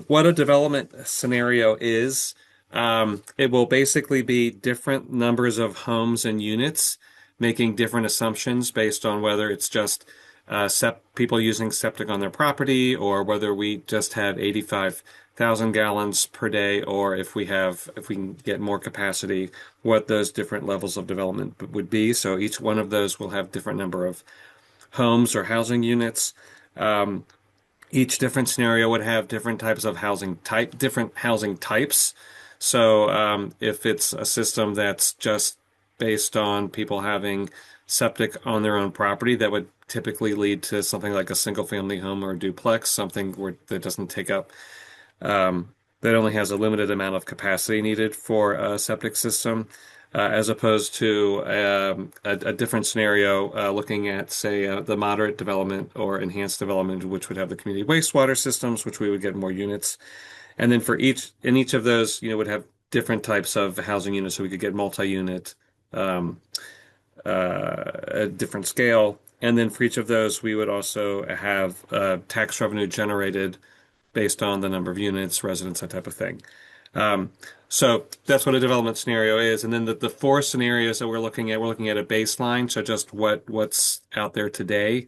D: what a development scenario is, it will basically be different numbers of homes and units making different assumptions based on whether it's just people using septic on their property, or whether we just have 85,000 gallons per day, or if we can get more capacity, what those different levels of development would be. So each one of those will have different number of homes or housing units. Each different scenario would have different types of different housing types. So if it's a system that's just based on people having septic on their own property, that would typically lead to something like a single family home or a duplex, something that doesn't take up, that only has a limited amount of capacity needed for a septic system, as opposed to a different scenario looking at, say, the moderate development or enhanced development, which would have the community wastewater systems, which we would get more units. And then in each of those, would have different types of housing units, so we could get multi-unit, a different scale. And then for each of those, we would also have tax revenue generated based on the number of units, residents, that type of thing. So that's what a development scenario is. And then the four scenarios that we're looking at a baseline, so just what's out there today.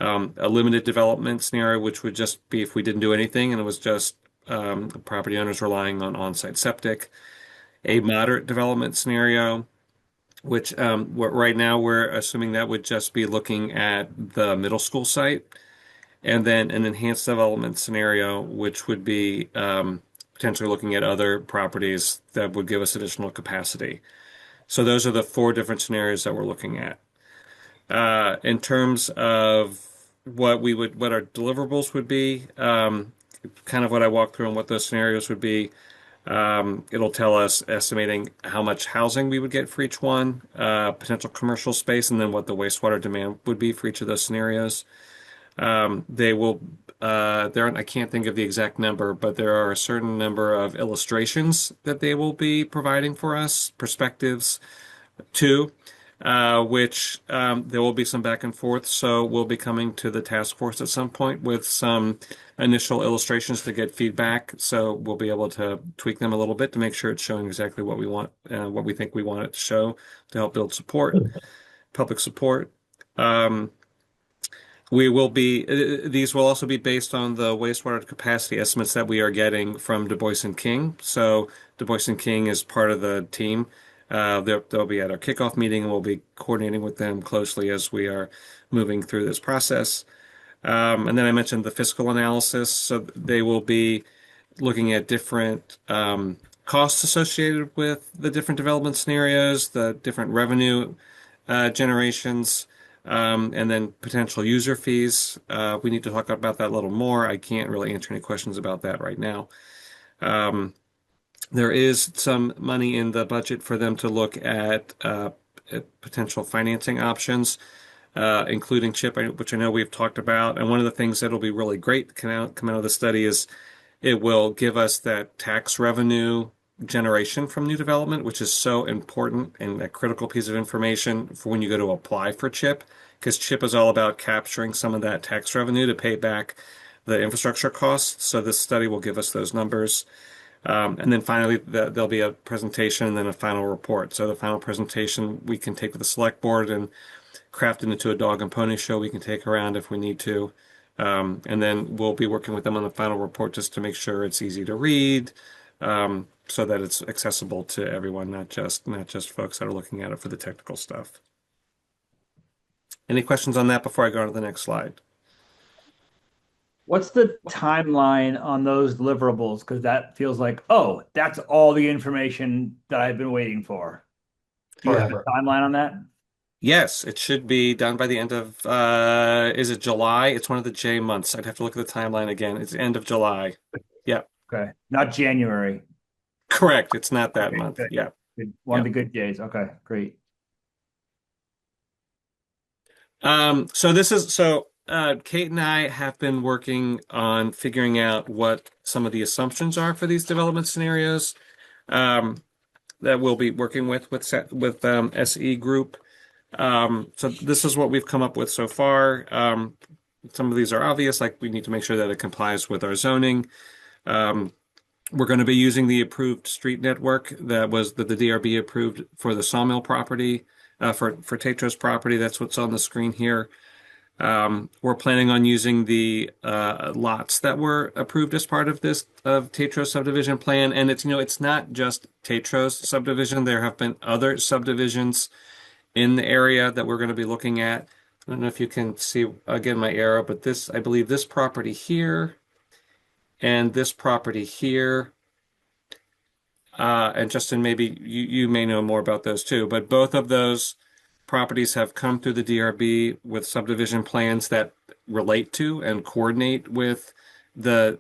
D: A limited development scenario, which would just be if we didn't do anything and it was just property owners relying on on-site septic. a moderate development scenario, which right now we're assuming that would just be looking at the middle school site, and then an enhanced development scenario, which would be potentially looking at other properties that would give us additional capacity. So those are the four different scenarios that we're looking at. In terms of what our deliverables would be, kind of what I walked through and what those scenarios would be. It'll tell us estimating how much housing we would get for each one, potential commercial space, and then what the wastewater demand would be for each of those scenarios. They will, I can't think of the exact number, but there are a certain number of illustrations that they will be providing for us, perspectives too, which there will be some back and forth. So we'll be coming to the task force at some point with some initial illustrations to get feedback. So we'll be able to tweak them a little bit to make sure it's showing exactly what we want, what we think we want it to show to help build support, public support. These will also be based on the wastewater capacity estimates that we are getting from Du Bois and King. So Du Bois and King is part of the team. They'll be at our kickoff meeting, and we'll be coordinating with them closely as we are moving through this process. And then I mentioned the fiscal analysis. So they will be looking at different costs associated with the different development scenarios, the different revenue generations, and then potential user fees. We need to talk about that a little more. I can't really answer any questions about that right now. There is some money in the budget for them to look at potential financing options, including CHIP, which I know we've talked about. And one of the things that'll be really great to come out of the study is it will give us that tax revenue generation from new development, which is so important and a critical piece of information for when you go to apply for CHIP, because CHIP is all about capturing some of that tax revenue to pay back the infrastructure costs. So this study will give us those numbers. And then finally, there'll be a presentation and then a final report. So the final presentation we can take to the select board and craft it into a dog and pony show we can take around if we need to. And then we'll be working with them on the final report just to make sure it's easy to read, so that it's accessible to everyone, not just folks that are looking at it for the technical stuff. Any questions on that before I go on to the next slide?
B: What's the timeline on those deliverables? Because that feels like, oh, that's all the information that I've been waiting for. Do you have a timeline on that?
D: Yes, it should be done by the end of, is it July? It's one of the J months. I'd have to look at the timeline again. It's the end of July. Yeah.
B: Okay. Not January.
D: Correct. It's not that
B: Okay,
D: month.
B: good.
D: Yeah.
B: One of the good days. Okay, great.
D: Kate and I have been working on figuring out what some of the assumptions are for these development scenarios, that we'll be working with SE Group. So this is what we've come up with so far. Some of these are obvious, like we need to make sure that it complies with our zoning. We're going to be using the approved street network that the DRB approved for the sawmill property, for Tetros property. That's what's on the screen here. We're planning on using the lots that were approved as part of this Tetros subdivision plan, and it's not just Tetros subdivision. There have been other subdivisions in the area that we're going to be looking at. I don't know if you can see again my arrow, but I believe this property here and this property here. And Justin, maybe you may know more about those too, but both of those properties have come through the DRB with subdivision plans that relate to and coordinate with the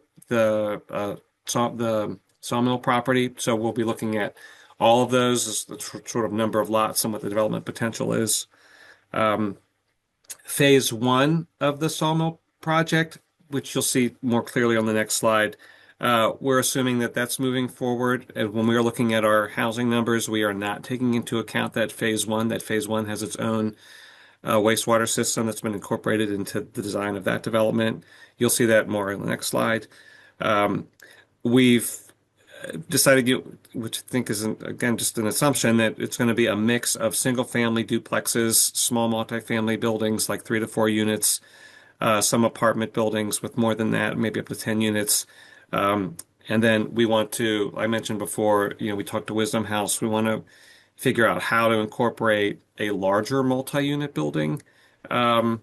D: sawmill property. So we'll be looking at all of those as the sort of number of lots and what the development potential is. Phase one of the sawmill project, which you'll see more clearly on the next slide, we're assuming that that's moving forward. And when we are looking at our housing numbers, we are not taking into account that phase one. That phase one has its own wastewater system that's been incorporated into the design of that development. You'll see that more in the next slide. We've decided, which I think is, again, just an assumption, that it's going to be a mix of single-family duplexes, small multifamily buildings, like 3 to 4 units, some apartment buildings with more than that, maybe up to 10 units, And then we want to, I mentioned before, we talked to Wisdom House. We want to figure out how to incorporate a larger multi-unit building, um,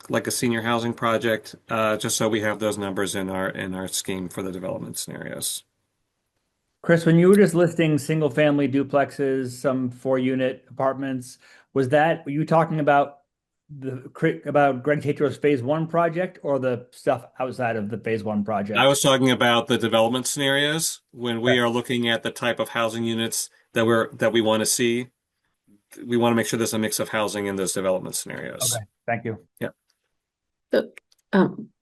D: like a senior housing project, just so we have those numbers in our scheme for the development scenarios.
B: Chris, when you were just listing single family duplexes, some 4-unit apartments, were you talking about about Greg Tatro's phase 1 project or the stuff outside of the phase 1 project?
D: I was talking about the development scenarios when we
B: Okay.
D: are looking at the type of housing units that we want to see. We want to make sure there's a mix of housing in those development scenarios.
B: Okay, thank you.
D: Yeah.
F: So,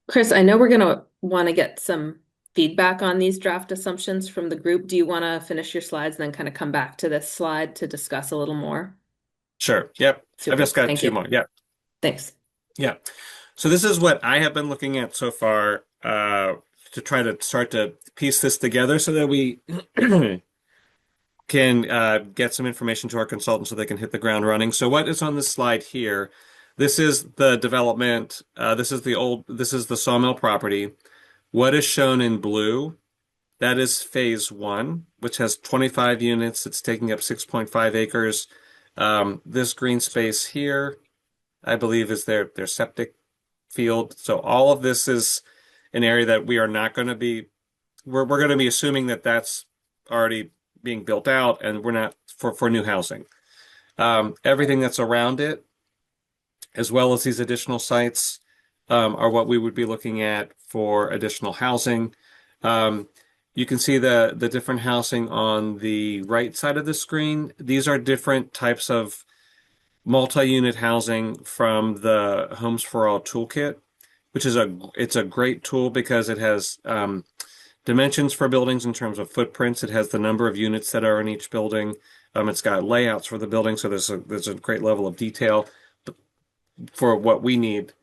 F: Chris, I know we're gonna want to get some feedback on these draft assumptions from the group. Do you want to finish your slides and then kind of come back to this slide to discuss a little more?
D: Sure. Yep.
F: Super.
D: I've just got
F: Thank
D: 2
F: you.
D: more. Yep.
F: Thanks.
D: Yeah. So this is what I have been looking at so far, to try to start to piece this together so that we can get some information to our consultants so they can hit the ground running. So what is on this slide here? This is the development. This is the sawmill property. What is shown in blue, that is phase 1, which has 25 units. It's taking up 6.5 acres. This green space here, I believe, is their septic field. So all of this is an area that we are not going to be, we're going to be assuming that that's already being built out, and we're not for new housing. Everything that's around it, as well as these additional sites, are what we would be looking at for additional housing. You can see the different housing on the right side of the screen. These are different types of multi-unit housing from the Homes for All toolkit, which is it's a great tool because it has dimensions for buildings in terms of footprints. It has the number of units that are in each building. It's got layouts for the building, so there's a great level of detail for what we need.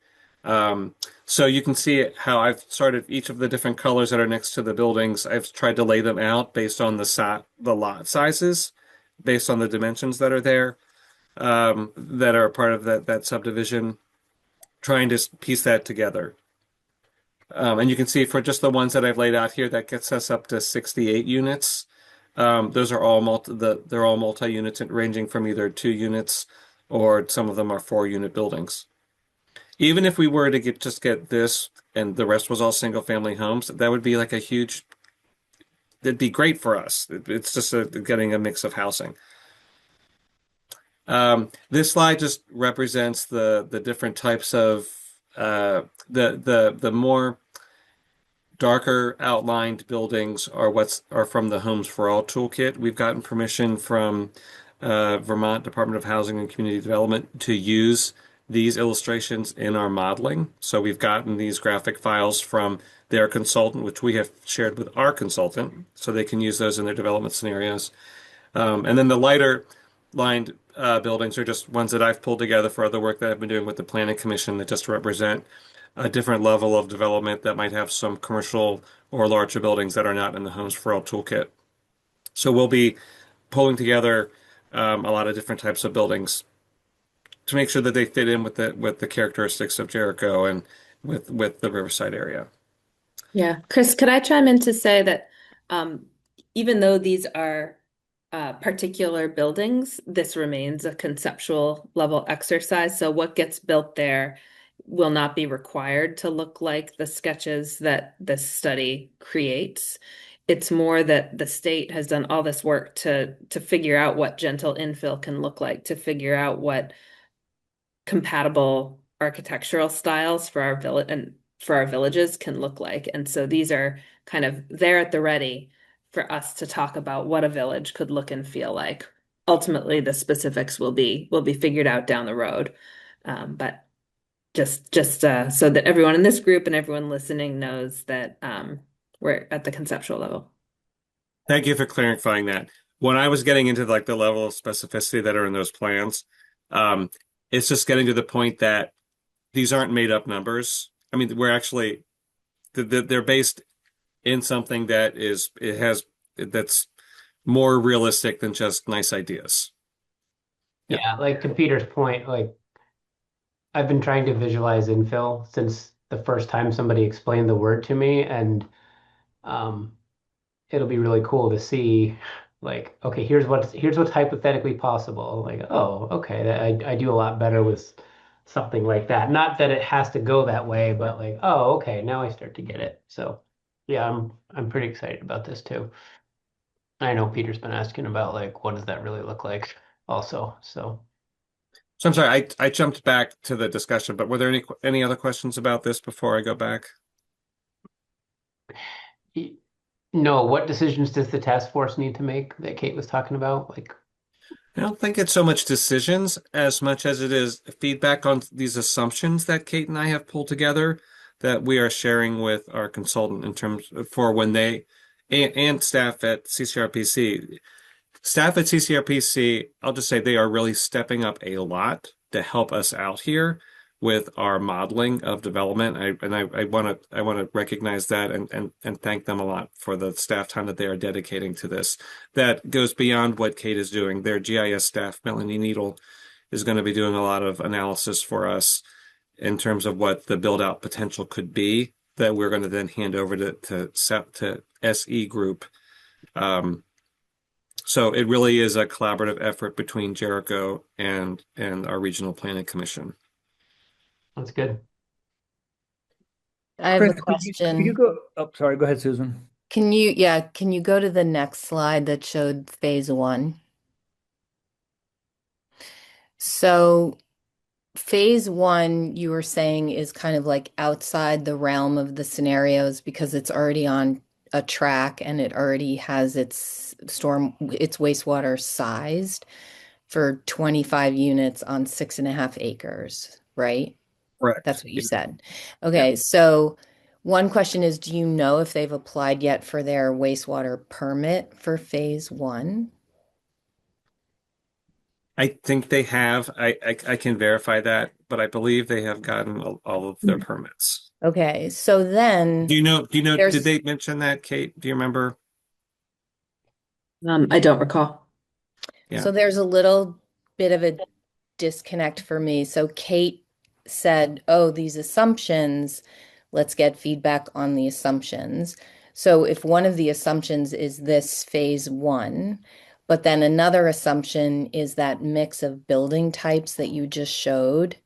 D: So you can see how I've started each of the different colors that are next to the buildings. I've tried to lay them out based on the lot sizes, based on the dimensions that are there, that are part of that subdivision, trying to piece that together. And you can see for just the ones that I've laid out here, that gets us up to 68 units. Those are all they're all multi-units ranging from either 2 units or some of them are 4-unit buildings. Even if we were to just get this and the rest was all single family homes, that would be like that'd be great for us. It's just getting a mix of housing. This slide just represents the different types of the more darker outlined buildings are from the Homes for All toolkit. We've gotten permission from Vermont Department of Housing and Community Development to use these illustrations in our modeling. So we've gotten these graphic files from their consultant, which we have shared with our consultant, so they can use those in their development scenarios. And then the lighter lined buildings are just ones that I've pulled together for other work that I've been doing with the Planning Commission that just represent a different level of development that might have some commercial or larger buildings that are not in the Homes for All toolkit. So we'll be pulling together a lot of different types of buildings to make sure that they fit in with the characteristics of Jericho and with the Riverside area.
F: Yeah, Chris, could I chime in to say that even though these are particular buildings, this remains a conceptual level exercise. So what gets built there will not be required to look like the sketches that this study creates. It's more that the state has done all this work to figure out what gentle infill can look like, to figure out what compatible architectural styles for our village and for our villages can look like. And so these are kind of there at the ready for us to talk about what a village could look and feel like. Ultimately, the specifics will be figured out down the road. But just so that everyone in this group and everyone listening knows that we're at the conceptual level.
D: Thank you for clarifying that. When I was getting into like the level of specificity that are in those plans, it's just getting to the point that these aren't made up numbers. I mean, we're actually they're based in something that's more realistic than just nice ideas.
A: Yeah, like to Peter's point, like I've been trying to visualize infill since the first time somebody explained the word to me, and it'll be really cool to see like, okay, here's what's hypothetically possible. Like, oh, okay, I do a lot better with something like that. Not that it has to go that way, but like, oh, okay, now I start to get it. So yeah, I'm pretty excited about this too. I know Peter's been asking about like what does that really look like also. So
D: So I'm sorry, I jumped back to the discussion, but were there any other questions about this before I go back?
A: no, what decisions does the task force need to make that Kate was talking about? Like,
D: I don't think it's so much decisions as much as it is feedback on these assumptions that Kate and I have pulled together that we are sharing with our consultant in terms for when they and staff at CCRPC. Staff at CCRPC, I'll just say they are really stepping up a lot to help us out here with our modeling of development. I want to recognize that and thank them a lot for the staff time that they are dedicating to this. That goes beyond what Kate is doing. Their GIS staff, Melanie Needle, is going to be doing a lot of analysis for us in terms of what the build out potential could be that we're going to then hand over to SE Group. So it really is a collaborative effort between Jericho and our regional planning commission.
A: that's good.
G: I have
B: Chris,
G: a question.
B: could you go, oh, sorry, go ahead, Susan.
G: Can you go to the next slide that showed phase one? So phase one, you were saying, is kind of like outside the realm of the scenarios because it's already on a track and it already has its wastewater sized for 25 units on 6.5 acres, right?
D: Correct.
G: That's what you said. Okay, so one question is, do you know if they've applied yet for their wastewater permit for phase one?
D: I think they have. I can verify that, but I believe they have gotten all of their permits.
G: Okay, so then
D: Do you know,
G: there's
D: did they mention that, Kate? Do you remember?
F: I don't recall.
D: Yeah.
G: So there's a little bit of a disconnect for me. So Kate said, oh, these assumptions, let's get feedback on the assumptions. So if one of the assumptions is this phase one, but then another assumption is that mix of building types that you just showed,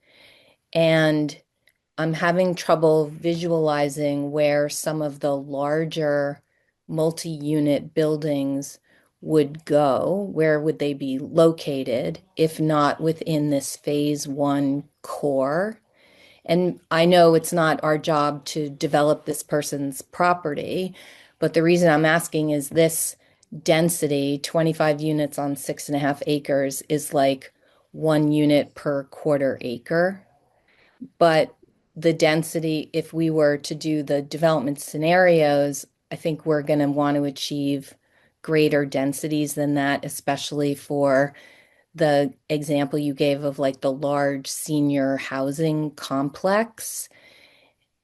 G: and I'm having trouble visualizing where some of the larger multi-unit buildings would go. Where would they be located if not within this phase one core? And I know it's not our job to develop this person's property, but the reason I'm asking is this density, 25 units on 6.5 acres, is like 1 unit per quarter acre. But the density, if we were to do the development scenarios, I think we're going to want to achieve greater densities than that, especially for the example you gave of like the large senior housing complex.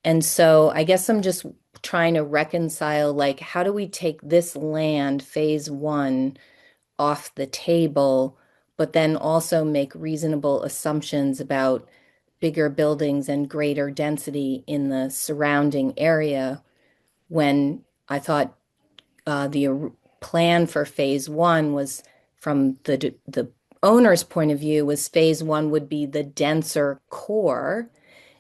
G: And so I guess I'm just trying to reconcile, like, how do we take this land, phase one, off the table, but then also make reasonable assumptions about bigger buildings and greater density in the surrounding area when I thought the plan for phase one was, from the owner's point of view, was phase one would be the denser core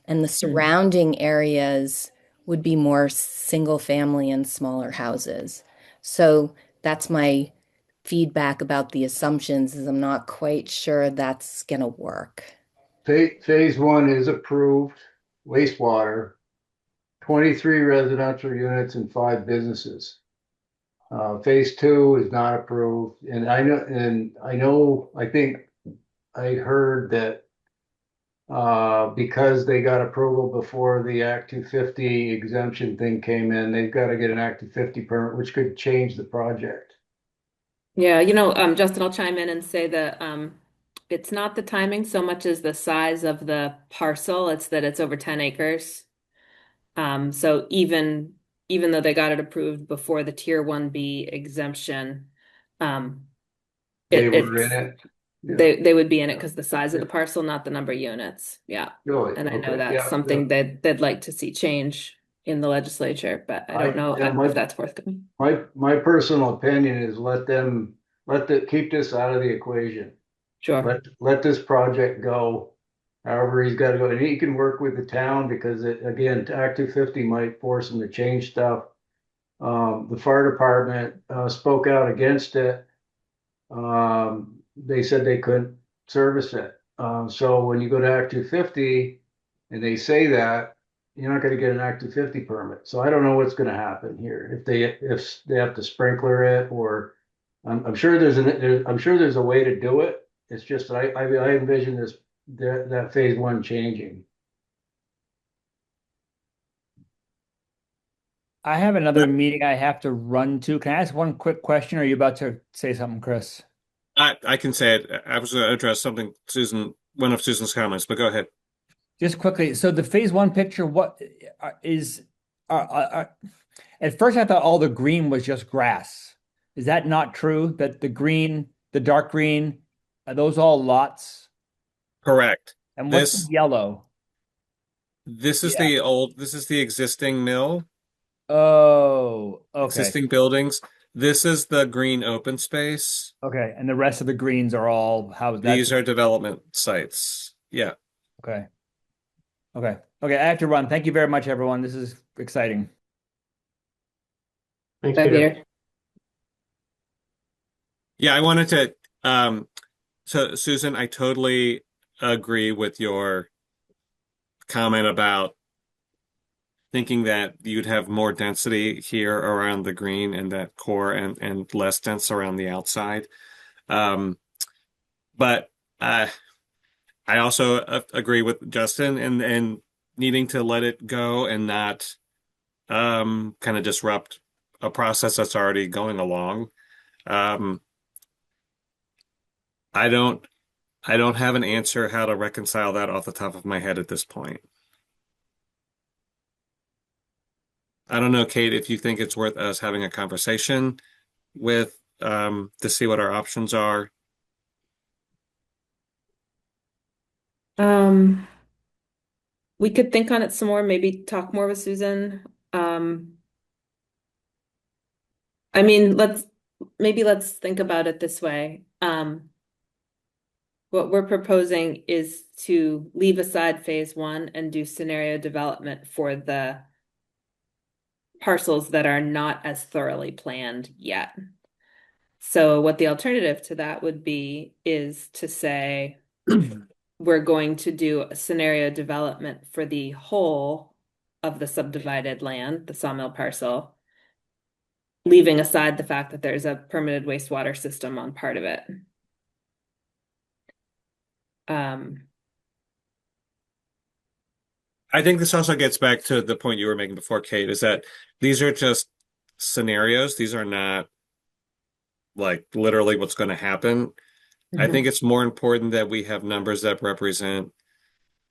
G: and the surrounding areas would be more single family and smaller houses. So that's my feedback about the assumptions, is I'm not quite sure that's going to work.
E: Phase one is approved, wastewater, 23 residential units and 5 businesses. Phase two is not approved, and I think I heard that because they got approval before the Act 250 exemption thing came in, they've got to get an Act 250 permit, which could change the project.
F: Yeah, Justin, I'll chime in and say that it's not the timing so much as the size of the parcel. It's that it's over 10 acres. So even though they got it approved before the Tier 1B exemption,
E: They were in it. Yeah.
F: they would be in it because the size of the parcel, not the number of units. Yeah.
E: Really?
F: And I know
E: Okay.
F: that's
E: Yeah,
F: something that they'd like to see change in the legislature, but I
E: I-
F: don't know
E: yeah, my-
F: if that's forthcoming.
E: My personal opinion is keep this out of the equation.
F: Sure.
E: Let this project go. However, he's got to go, and he can work with the town because again, Act 250 might force him to change stuff. The fire department spoke out against it. They said they couldn't service it. So when you go to Act 250 and they say that, you're not going to get an Act 250 permit. So I don't know what's going to happen here if they have to sprinkler it, or I'm sure I'm sure there's a way to do it. It's just I envision that phase one changing.
B: I have another meeting I have to run to. Can I ask one quick question? Or are you about to say something, Chris?
D: I can say it. I was going to address something, one of Susan's comments, but go ahead.
B: Just quickly. So the phase one picture, what is at first I thought all the green was just grass. Is that not true? That the dark green, are those all lots?
D: Correct.
B: And what's the yellow?
D: This is
B: Yeah.
D: this is the existing mill,
B: Oh, okay.
D: existing buildings. This is the green open space.
B: Okay. And the rest of the greens are all
D: These are development sites. Yeah.
B: Okay. Okay. Okay. I have to run. Thank you very much, everyone. This is exciting.
A: Thanks,
F: Bye,
A: Peter.
F: Peter.
D: Yeah, I wanted to so Susan, I totally agree with your comment about thinking that you'd have more density here around the green and that core and less dense around the outside. But I also agree with Justin and needing to let it go and not kind of disrupt a process that's already going along. Um, I don't have an answer how to reconcile that off the top of my head at this point. I don't know, Kate, if you think it's worth us having a conversation with to see what our options are.
F: We could think on it some more, maybe talk more with Susan. I mean, let's think about it this way. What we're proposing is to leave aside phase one and do scenario development for the parcels that are not as thoroughly planned yet. So what the alternative to that would be is to say we're going to do a scenario development for the whole of the subdivided land, the sawmill parcel, leaving aside the fact that there's a permitted wastewater system on part of it.
D: I think this also gets back to the point you were making before, Kate, is that these are just scenarios. These are not like literally what's going to happen. I think it's more important that we have numbers that represent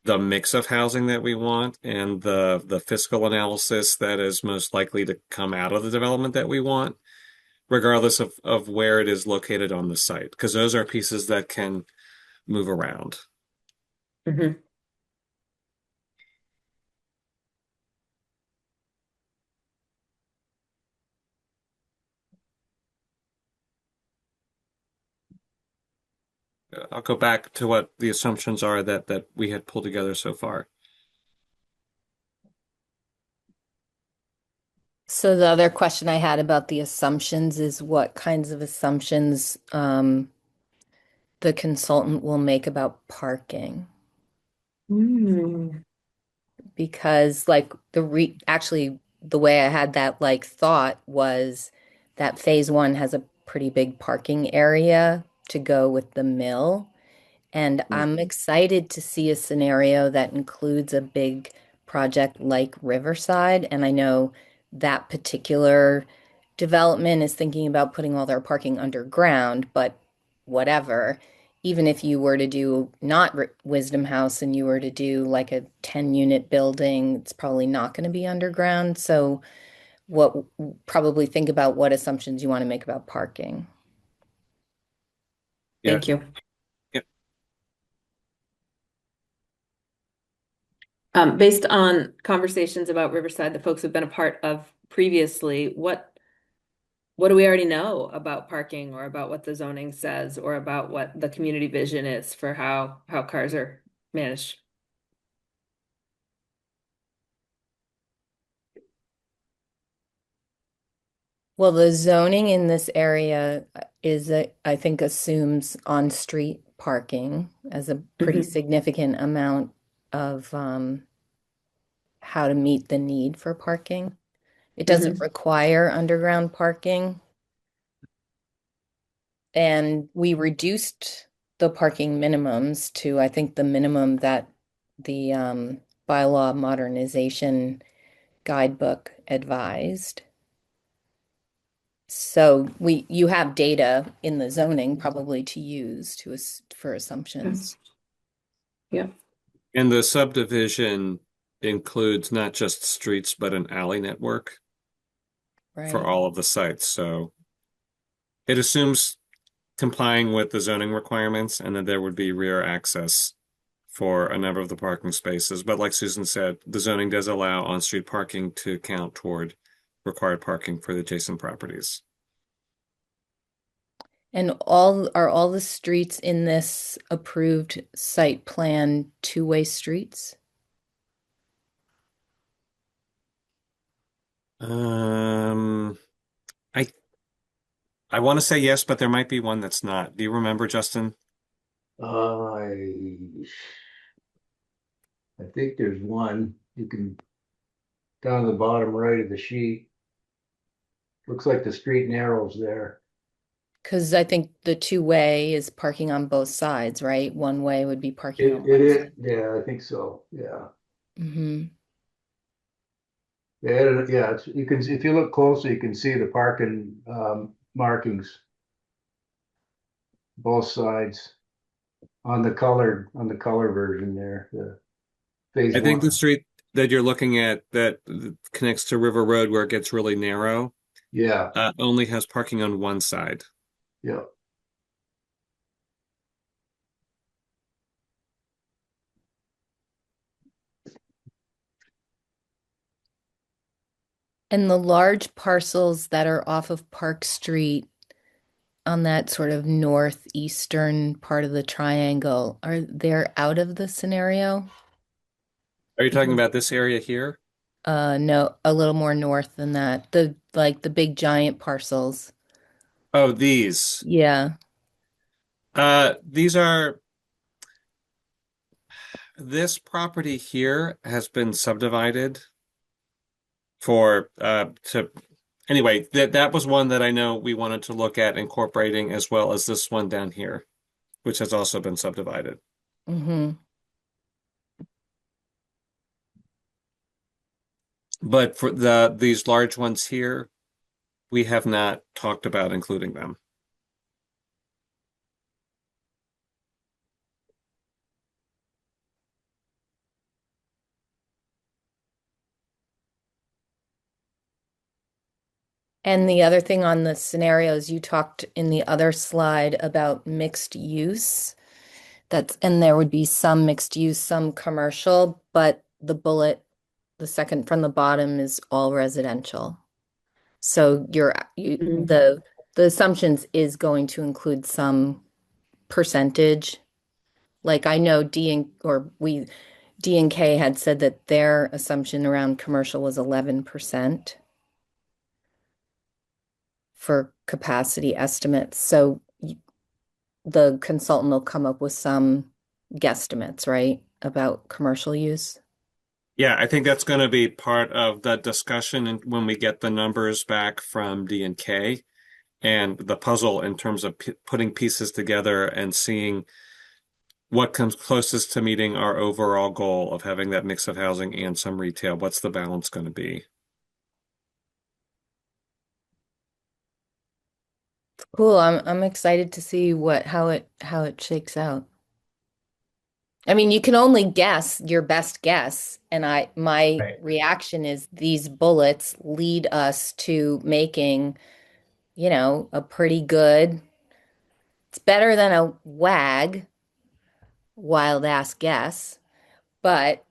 D: the mix of housing that we want and the fiscal analysis that is most likely to come out of the development that we want, regardless of where it is located on the site, because those are pieces that can move around. I'll go back to what the assumptions are that we had pulled together so far.
G: So the other question I had about the assumptions is what kinds of assumptions the consultant will make about parking. Because like actually the way I had that like thought was that phase one has a pretty big parking area to go with the mill. And I'm excited to see a scenario that includes a big project like Riverside. And I know that particular development is thinking about putting all their parking underground, but whatever. Even if you were to do not Wisdom House and you were to do like a 10-unit building, it's probably not going to be underground. So probably think about what assumptions you want to make about parking.
F: Thank you. Based on conversations about Riverside that folks have been a part of previously, what do we already know about parking or about what the zoning says or about what the community vision is for how cars are managed?
G: Well, the zoning in this area I think, assumes on-street parking as a pretty significant amount of how to meet the need for parking. It doesn't require underground parking. And we reduced the parking minimums to, I think, the minimum that the bylaw modernization guidebook advised. So you have data in the zoning probably to use for assumptions.
F: Yeah.
D: And the subdivision includes not just streets, but an alley network for
G: Right.
D: all of the sites. So it assumes complying with the zoning requirements and that there would be rear access for a number of the parking spaces. But like Susan said, the zoning does allow on-street parking to count toward required parking for the adjacent properties.
G: And are all the streets in this approved site plan two-way streets?
D: I I want to say yes, but there might be one that's not. Do you remember, Justin?
E: I think there's one, you can, down the bottom right of the sheet. Looks like the street narrows there.
G: Because I think the two-way is parking on both sides, right? One way would be parking on
E: It
G: one
E: is,
G: side.
E: yeah, I think so, yeah.
G: Mm-hmm.
E: Yeah, you can, if you look closely, you can see the parking, markings. Both sides on the color version there, the phase
D: I think the
E: one.
D: street that you're looking at that connects to River Road where it gets really narrow
E: Yeah,
D: only has parking on one side.
E: yeah.
G: And the large parcels that are off of Park Street on that sort of northeastern part of the triangle, are they out of the scenario?
D: Are you talking about this area here?
G: No, a little more north than that. The big giant parcels.
D: Oh, these.
G: Yeah.
D: These are this property here has been subdivided for to anyway, that was one that I know we wanted to look at incorporating as well as this one down here, which has also been subdivided.
G: Mm-hmm.
D: But for these large ones here, we have not talked about including them.
G: And the other thing on the scenarios, you talked in the other slide about mixed use. And there would be some mixed use, some commercial, but the second from the bottom is all residential. So the assumptions is going to include some percentage. Like I know D and K had said that their assumption around commercial was 11% for capacity estimates. So the consultant will come up with some guesstimates, right, about commercial use.
D: Yeah, I think that's going to be part of the discussion and when we get the numbers back from D and K and the puzzle in terms of putting pieces together and seeing what comes closest to meeting our overall goal of having that mix of housing and some retail. What's the balance going to be?
G: Cool. I'm excited to see how it shakes out. I mean, you can only guess your best guess, and my
A: Right.
G: reaction is these bullets lead us to making, a pretty good. It's better than a wild ass guess, but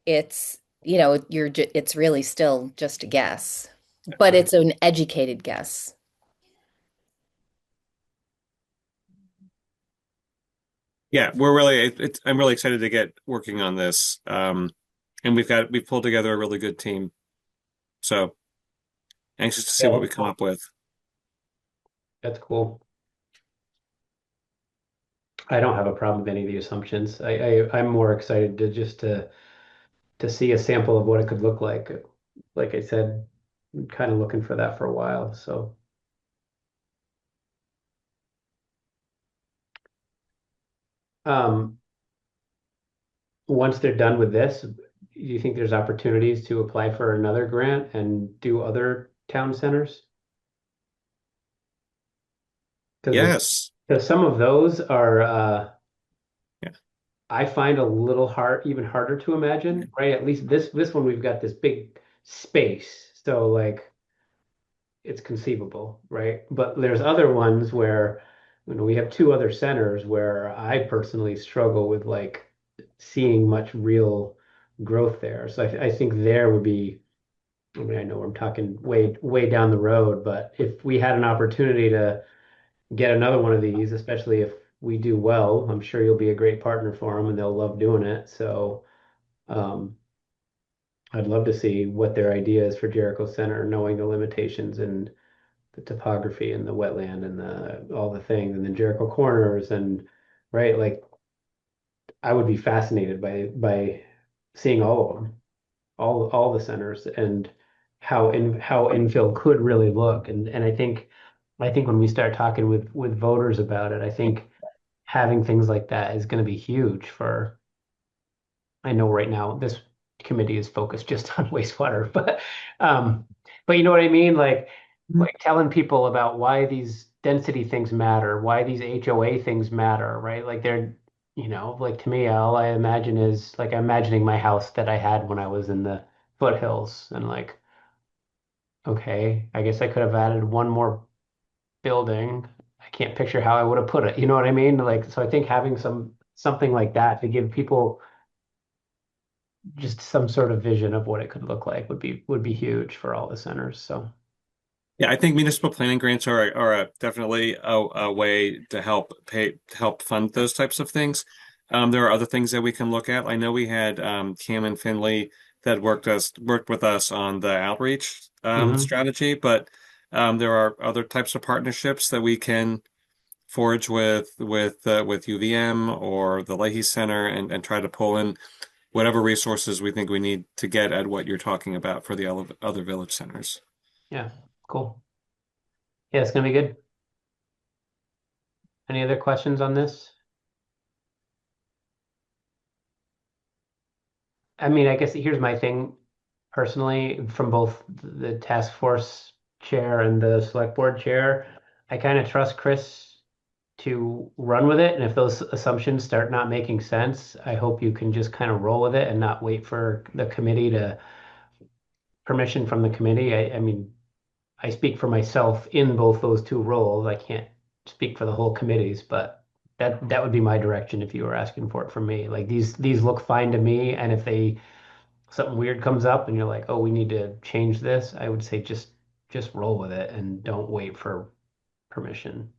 G: it's, it's really still just a guess, but it's an educated guess.
D: Yeah, I'm really excited to get working on this. And we've pulled together a really good team. So anxious to see
A: Yeah,
D: what we come up with.
A: that's cool. I don't have a problem with any of the assumptions. I'm more excited to see a sample of what it could look like. Like I said, I'm kind of looking for that for a while. So, um, once they're done with this, do you think there's opportunities to apply for another grant and do other town centers?
D: Yes.
A: Because some of those are,
D: Yeah.
A: I find a little hard, even harder to imagine, right? At least this one, we've got this big space. So like it's conceivable, right? But there's other ones where, we have two other centers where I personally struggle with like seeing much real growth there. So I think there would be, I mean, I know I'm talking way down the road, but if we had an opportunity to get another one of these, especially if we do well, I'm sure you'll be a great partner for them and they'll love doing it. So um, I'd love to see what their idea is for Jericho Center, knowing the limitations and the topography and the wetland and all the things and the Jericho corners and right, like I would be fascinated by seeing all of them, all the centers and how infill could really look. And I think when we start talking with voters about it, I think having things like that is going to be huge for, I know right now this committee is focused just on wastewater, um, but you know what I mean? Like telling people about why these density things matter, why these HOA things matter, right? Like like to me, all I imagine is like imagining my house that I had when I was in the foothills and like, okay, I guess I could have added one more building. I can't picture how I would have put it. You know what I mean? Like, so I think having something like that to give people just some sort of vision of what it could look like would be huge for all the centers. So
D: Yeah, I think municipal planning grants definitely a way to help fund those types of things. There are other things that we can look at. I know we had Cam and Finley that worked with us on the outreach
A: mhm.
D: strategy, but there are other types of partnerships that we can forge with UVM or the Leahy Center and try to pull in whatever resources we think we need to get at what you're talking about for the other village centers.
A: Yeah, cool. Yeah, it's gonna be good. Any other questions on this? I mean, I guess here's my thing personally, from both the task force chair and the select board chair, I kind of trust Chris to run with it. And if those assumptions start not making sense, I hope you can just kind of roll with it and not wait for the committee to permission from the committee. I mean, I speak for myself in both those two roles. I can't speak for the whole committees, but that would be my direction if you were asking for it from me. Like these look fine to me, and if something weird comes up and you're like, oh, we need to change this, I would say just roll with it and don't wait for permission.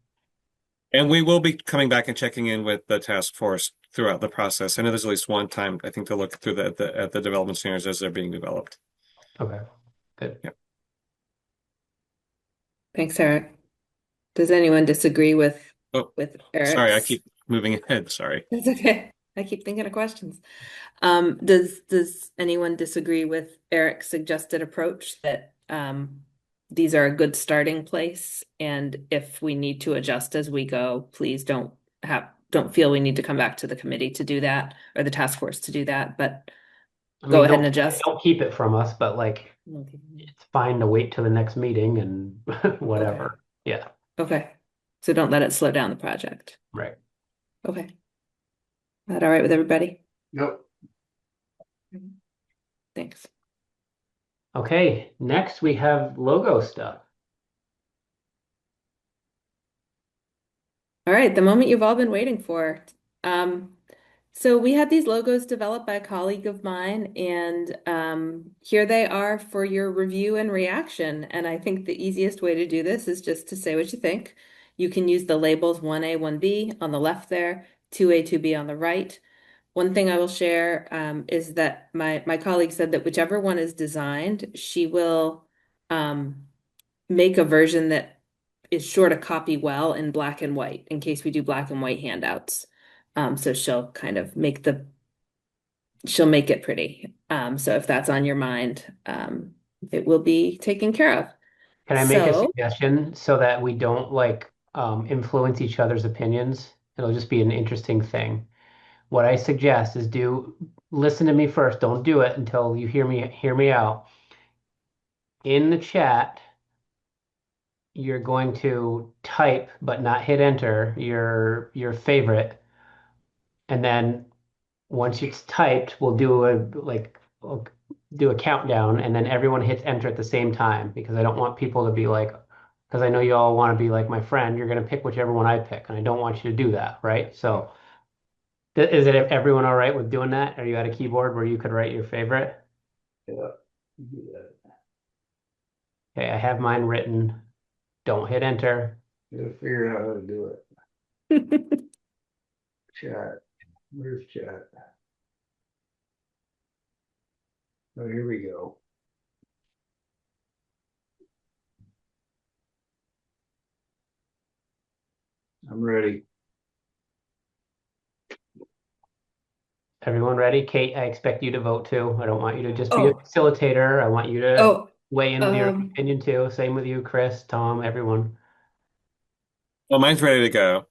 D: And we will be coming back and checking in with the task force throughout the process. I know there's at least one time, I think, to look through at the development standards as they're being developed.
A: Okay, good.
D: Yeah.
F: Thanks, Eric. Does anyone disagree with
D: Oh,
F: Eric's?
D: sorry, I keep moving ahead. Sorry.
F: That's okay. I keep thinking of questions. Does anyone disagree with Eric's suggested approach that these are a good starting place, and if we need to adjust as we go, please don't feel we need to come back to the committee to do that or the task force to do that, but
A: I
F: go
A: mean,
F: ahead and
A: don't
F: adjust.
A: don't keep it from us, but like it's fine to wait till the next meeting and whatever. Yeah,
F: Okay. So don't let it slow down the project.
A: right.
F: Okay. That all right with everybody?
E: Yep.
F: Thanks.
A: Okay, next we have logo stuff.
F: All right, the moment you've all been waiting for. So we had these logos developed by a colleague of mine, and here they are for your review and reaction. And I think the easiest way to do this is just to say what you think. You can use the labels 1A, 1B on the left there, 2A, 2B on the right. One thing I will share is that my colleague said that whichever one is designed, she will make a version that is sure to copy well in black and white in case we do black and white handouts. So she'll kind of she'll make it pretty. So if that's on your mind, it will be taken care of.
A: Can I make a
F: So,
A: suggestion so that we don't like influence each other's opinions? It'll just be an interesting thing. What I suggest is listen to me first. Don't do it until you hear me out. In the chat, you're going to type but not hit enter your favorite, and then once it's typed, we'll do a countdown, and then everyone hits enter at the same time because I don't want people to be like, because I know you all want to be like my friend. You're going to pick whichever one I pick, and I don't want you to do that, right? So, is it everyone all right with doing that? Are you at a keyboard where you could write your favorite?
E: Yeah. Do that.
A: Okay, I have mine written. Don't hit enter.
E: Gotta figure out how to do it. Chat. Where's chat? Oh, here we go. I'm ready.
A: Everyone ready? Kate, I expect you to vote too. I don't want you to just be a
F: oh,
A: facilitator. I want you to
F: oh,
A: weigh in with your
F: um,
A: opinion too. Same with you, Chris, Tom, everyone.
D: Well, mine's ready to go.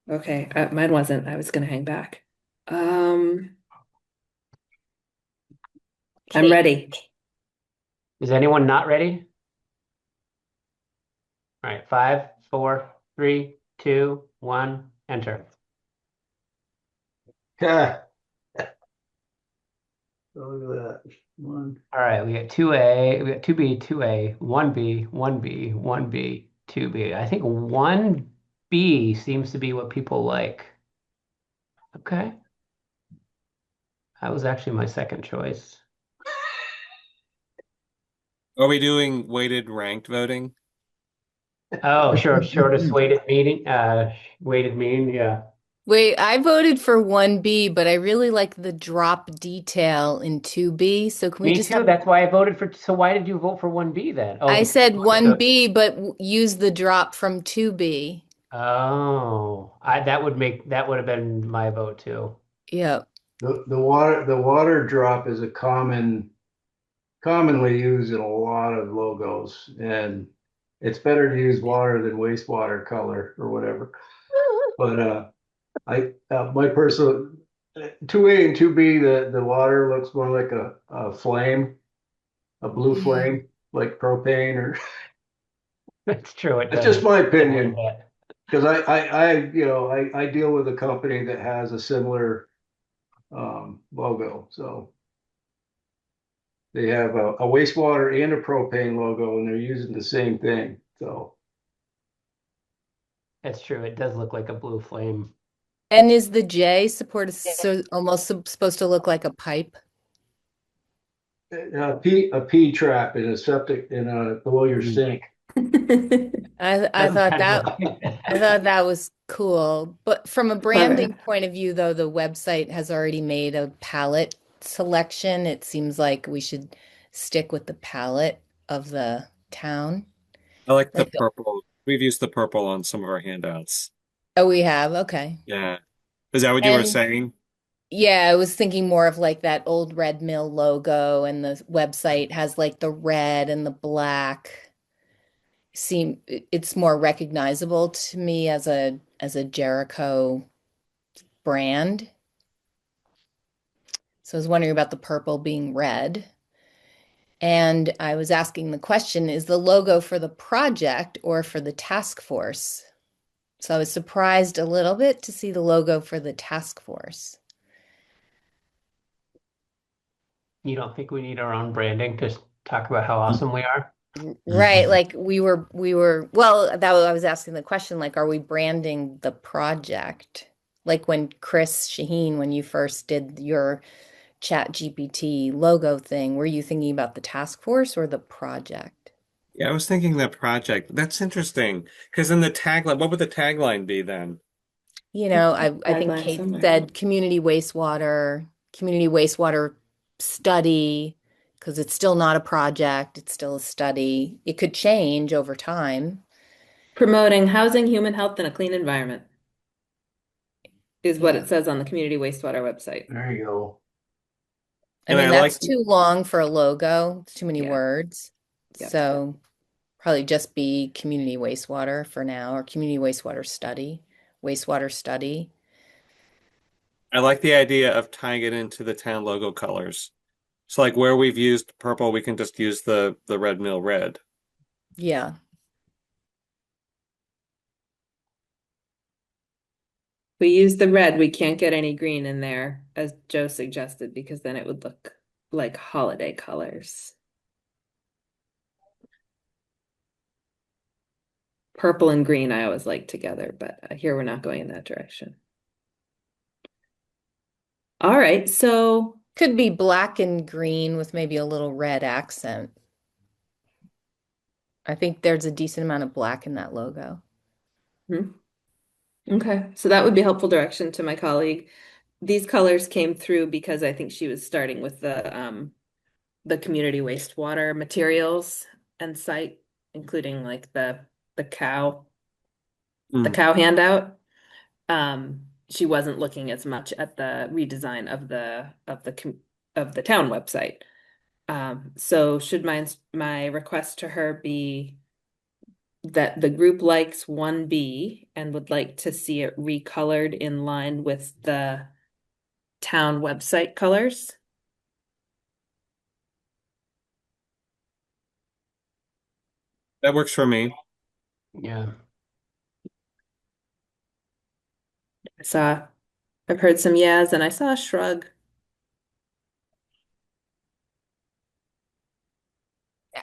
F: okay. Mine wasn't. I was gonna hang back. I'm ready.
A: Is anyone not ready? All right, 5, 4, 3, 2, 1, enter.
E: Yeah. Look at that. One.
A: All right, we got 2A, we got 2B, 2A, 1B, 1B, 1B, 2B. I think 1B seems to be what people like. Okay. That was actually my second choice.
D: Are we doing weighted ranked voting?
A: Oh, sure, shortest weighted mean, yeah.
G: Wait, I voted for 1B, but I really like the drop detail in 2B. So can we
A: Me
G: just
A: too.
G: have,
A: That's why I voted for. So why did you vote for 1B then? Oh,
G: I
A: because
G: said
A: you like the.
G: 1B, but use the drop from 2B.
A: Oh, that would have been my vote too.
G: Yep.
E: The water drop is a commonly used in a lot of logos, and it's better to use water than wastewater color or whatever. But my personal 2A and 2B, the water looks more like a flame, a blue flame, like propane, or
A: That's true. It
E: that's
A: does.
E: just my
A: A little
E: opinion.
A: bit.
E: Because I deal with a company that has a similar logo, so they have a wastewater and a propane logo, and they're using the same thing. So
A: That's true. It does look like a blue flame.
G: And is the J support so almost supposed to look like a pipe?
E: a P trap in a septic below your sink.
G: I
A: Doesn't
G: thought
A: kind of
G: that
A: look like that.
G: I thought that was cool. But from a branding
F: Clever.
G: point of view, though, the website has already made a palette selection. It seems like we should stick with the palette of the town.
D: I like the
G: Like,
D: purple. We've used the purple on some of our handouts.
G: oh, we have. Okay.
D: Yeah. Is that what you were
G: And
D: saying?
G: yeah, I was thinking more of like that old Red Mill logo, and the website has like the red and the black. It's more recognizable to me as a Jericho brand. So I was wondering about the purple being red. And I was asking the question, is the logo for the project or for the task force? So I was surprised a little bit to see the logo for the task force.
A: You don't think we need our own branding to talk about how awesome we are?
G: Right, like well, that was, I was asking the question, like, are we branding the project? Like when Chris Shaheen, when you first did your Chat GPT logo thing, were you thinking about the task force or the project?
D: Yeah, I was thinking that project. That's interesting. Because then the tagline, what would the tagline be then?
G: You know, I think
F: Tagline
G: Kate
F: somewhere.
G: said community wastewater study, because it's still not a project, it's still a study. It could change over time.
F: Promoting housing, human health, and a clean environment is what
G: Yeah.
F: it says on the community wastewater website.
E: There you go.
G: I
D: And
G: mean,
D: I
G: that's
D: like,
G: too long for a logo. It's too many
F: Yeah.
G: words.
F: Yep.
G: So probably just be community wastewater for now, or community wastewater study.
D: I like the idea of tying it into the town logo colors. So like where we've used purple, we can just use the Red Mill red.
G: Yeah.
F: We use the red, we can't get any green in there, as Joe suggested, because then it would look like holiday colors. Purple and green I always like together, but here we're not going in that direction. All right, so
G: Could be black and green with maybe a little red accent. I think there's a decent amount of black in that logo.
F: okay, so that would be helpful direction to my colleague. These colors came through because I think she was starting with the community wastewater materials and site, including like the cow handout. She wasn't looking as much at the redesign of the town website. So should my request to her be that the group likes 1B and would like to see it recolored in line with the town website colors?
D: That works for me.
A: Yeah.
F: I've heard some yeahs and I saw a shrug.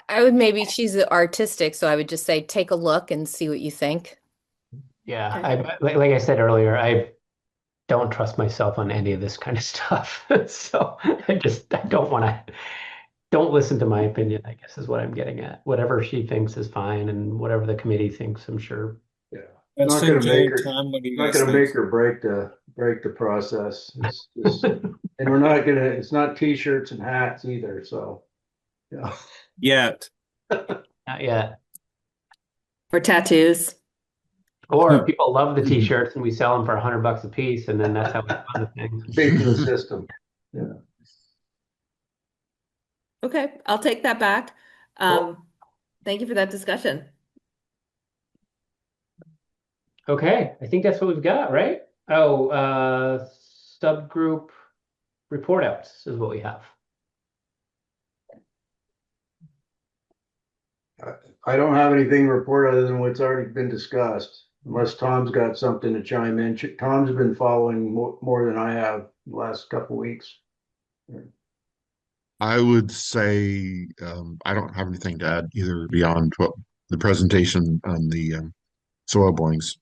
G: I would maybe, she's artistic, so I would just say take a look and see what you think.
A: Yeah.
F: Okay.
A: Like I said earlier, I don't trust myself on any of this kind of stuff. So I don't listen to my opinion, I guess is what I'm getting at. Whatever she thinks is fine and whatever the committee thinks, I'm sure.
E: Yeah.
D: That's
E: Not gonna
D: Joe
E: make
D: and
E: her,
D: Tom, what do you
E: not
D: guys
E: gonna
D: think?
E: make her break the process. And we're not gonna, it's not t-shirts and hats either, so. Yeah.
D: Yet.
A: Not yet.
F: Or tattoos.
A: Or people love the t-shirts and we sell them for $100 a piece, and then that's how we fund the thing.
E: Speak to the system. Yeah.
F: Okay, I'll take that back.
A: Cool.
F: Thank you for that discussion.
A: Okay, I think that's what we've got, right? Oh, subgroup report outs is what we have.
E: I don't have anything to report other than what's already been discussed, unless Tom's got something to chime in. Tom's been following more than I have the last couple of weeks.
H: I would say I don't have anything to add either beyond what the presentation on the soil borings.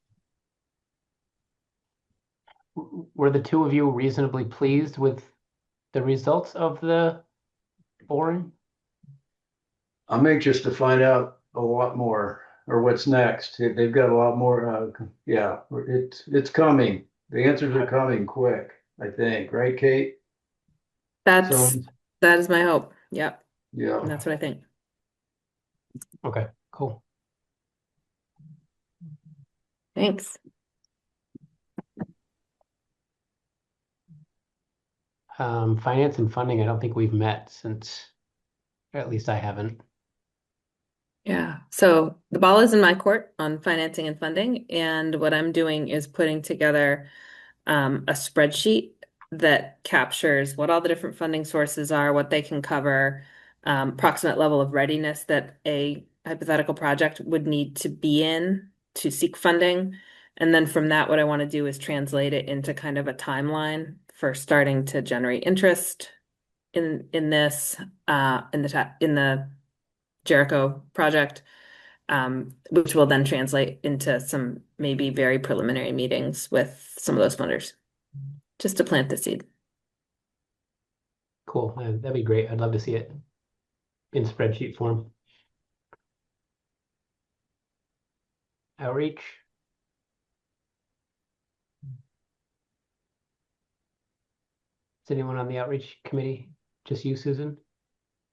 A: Were the two of you reasonably pleased with the results of the boring?
E: I'm anxious to find out a lot more, or what's next. They've got a lot more, yeah, it's coming. The answers are coming quick, I think, right, Kate?
F: That
E: So,
F: is my hope. Yep,
E: yeah.
F: and that's what I think.
A: Okay, cool.
F: Thanks.
A: Finance and funding, I don't think we've met since, or at least I haven't.
F: Yeah, so the ball is in my court on financing and funding, and what I'm doing is putting together a spreadsheet that captures what all the different funding sources are, what they can cover, approximate level of readiness that a hypothetical project would need to be in to seek funding. And then from that, what I want to do is translate it into kind of a timeline for starting to generate interest in this in the Jericho project, which will then translate into some maybe very preliminary meetings with some of those funders, just to plant the seed.
A: Cool. That'd be great. I'd love to see it in spreadsheet form. Outreach. Is anyone on the outreach committee? Just you, Susan?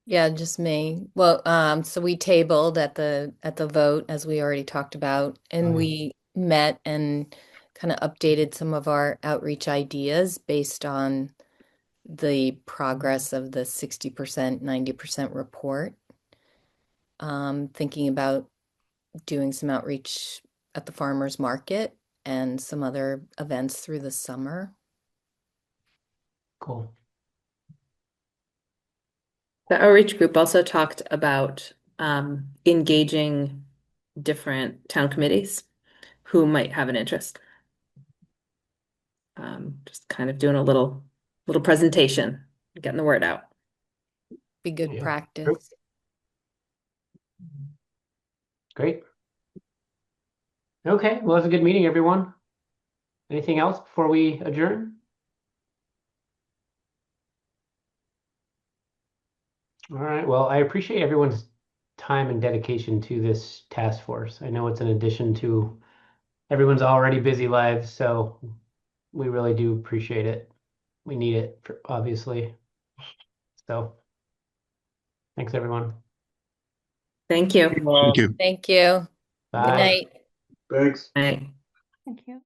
G: Yeah, just me. Well, so we tabled at the vote, as we already talked about, and
A: Oh, yeah.
G: we met and kind of updated some of our outreach ideas based on the progress of the 60%, 90% report. Thinking about doing some outreach at the farmers market and some other events through the summer.
A: Cool.
F: The outreach group also talked about engaging different town committees who might have an interest. Just kind of doing a little presentation, getting the word out.
G: Be good
A: Yeah.
G: practice.
A: Great. Okay, well, it was a good meeting, everyone. Anything else before we adjourn? All right, well, I appreciate everyone's time and dedication to this task force. I know it's an addition to everyone's already busy lives, so we really do appreciate it. We need it, obviously. So, thanks, everyone.
F: Thank you.
H: Thank you.
G: Thank you. Good
A: Bye.
G: night.
E: Thanks.
F: Bye.
I: Thank you.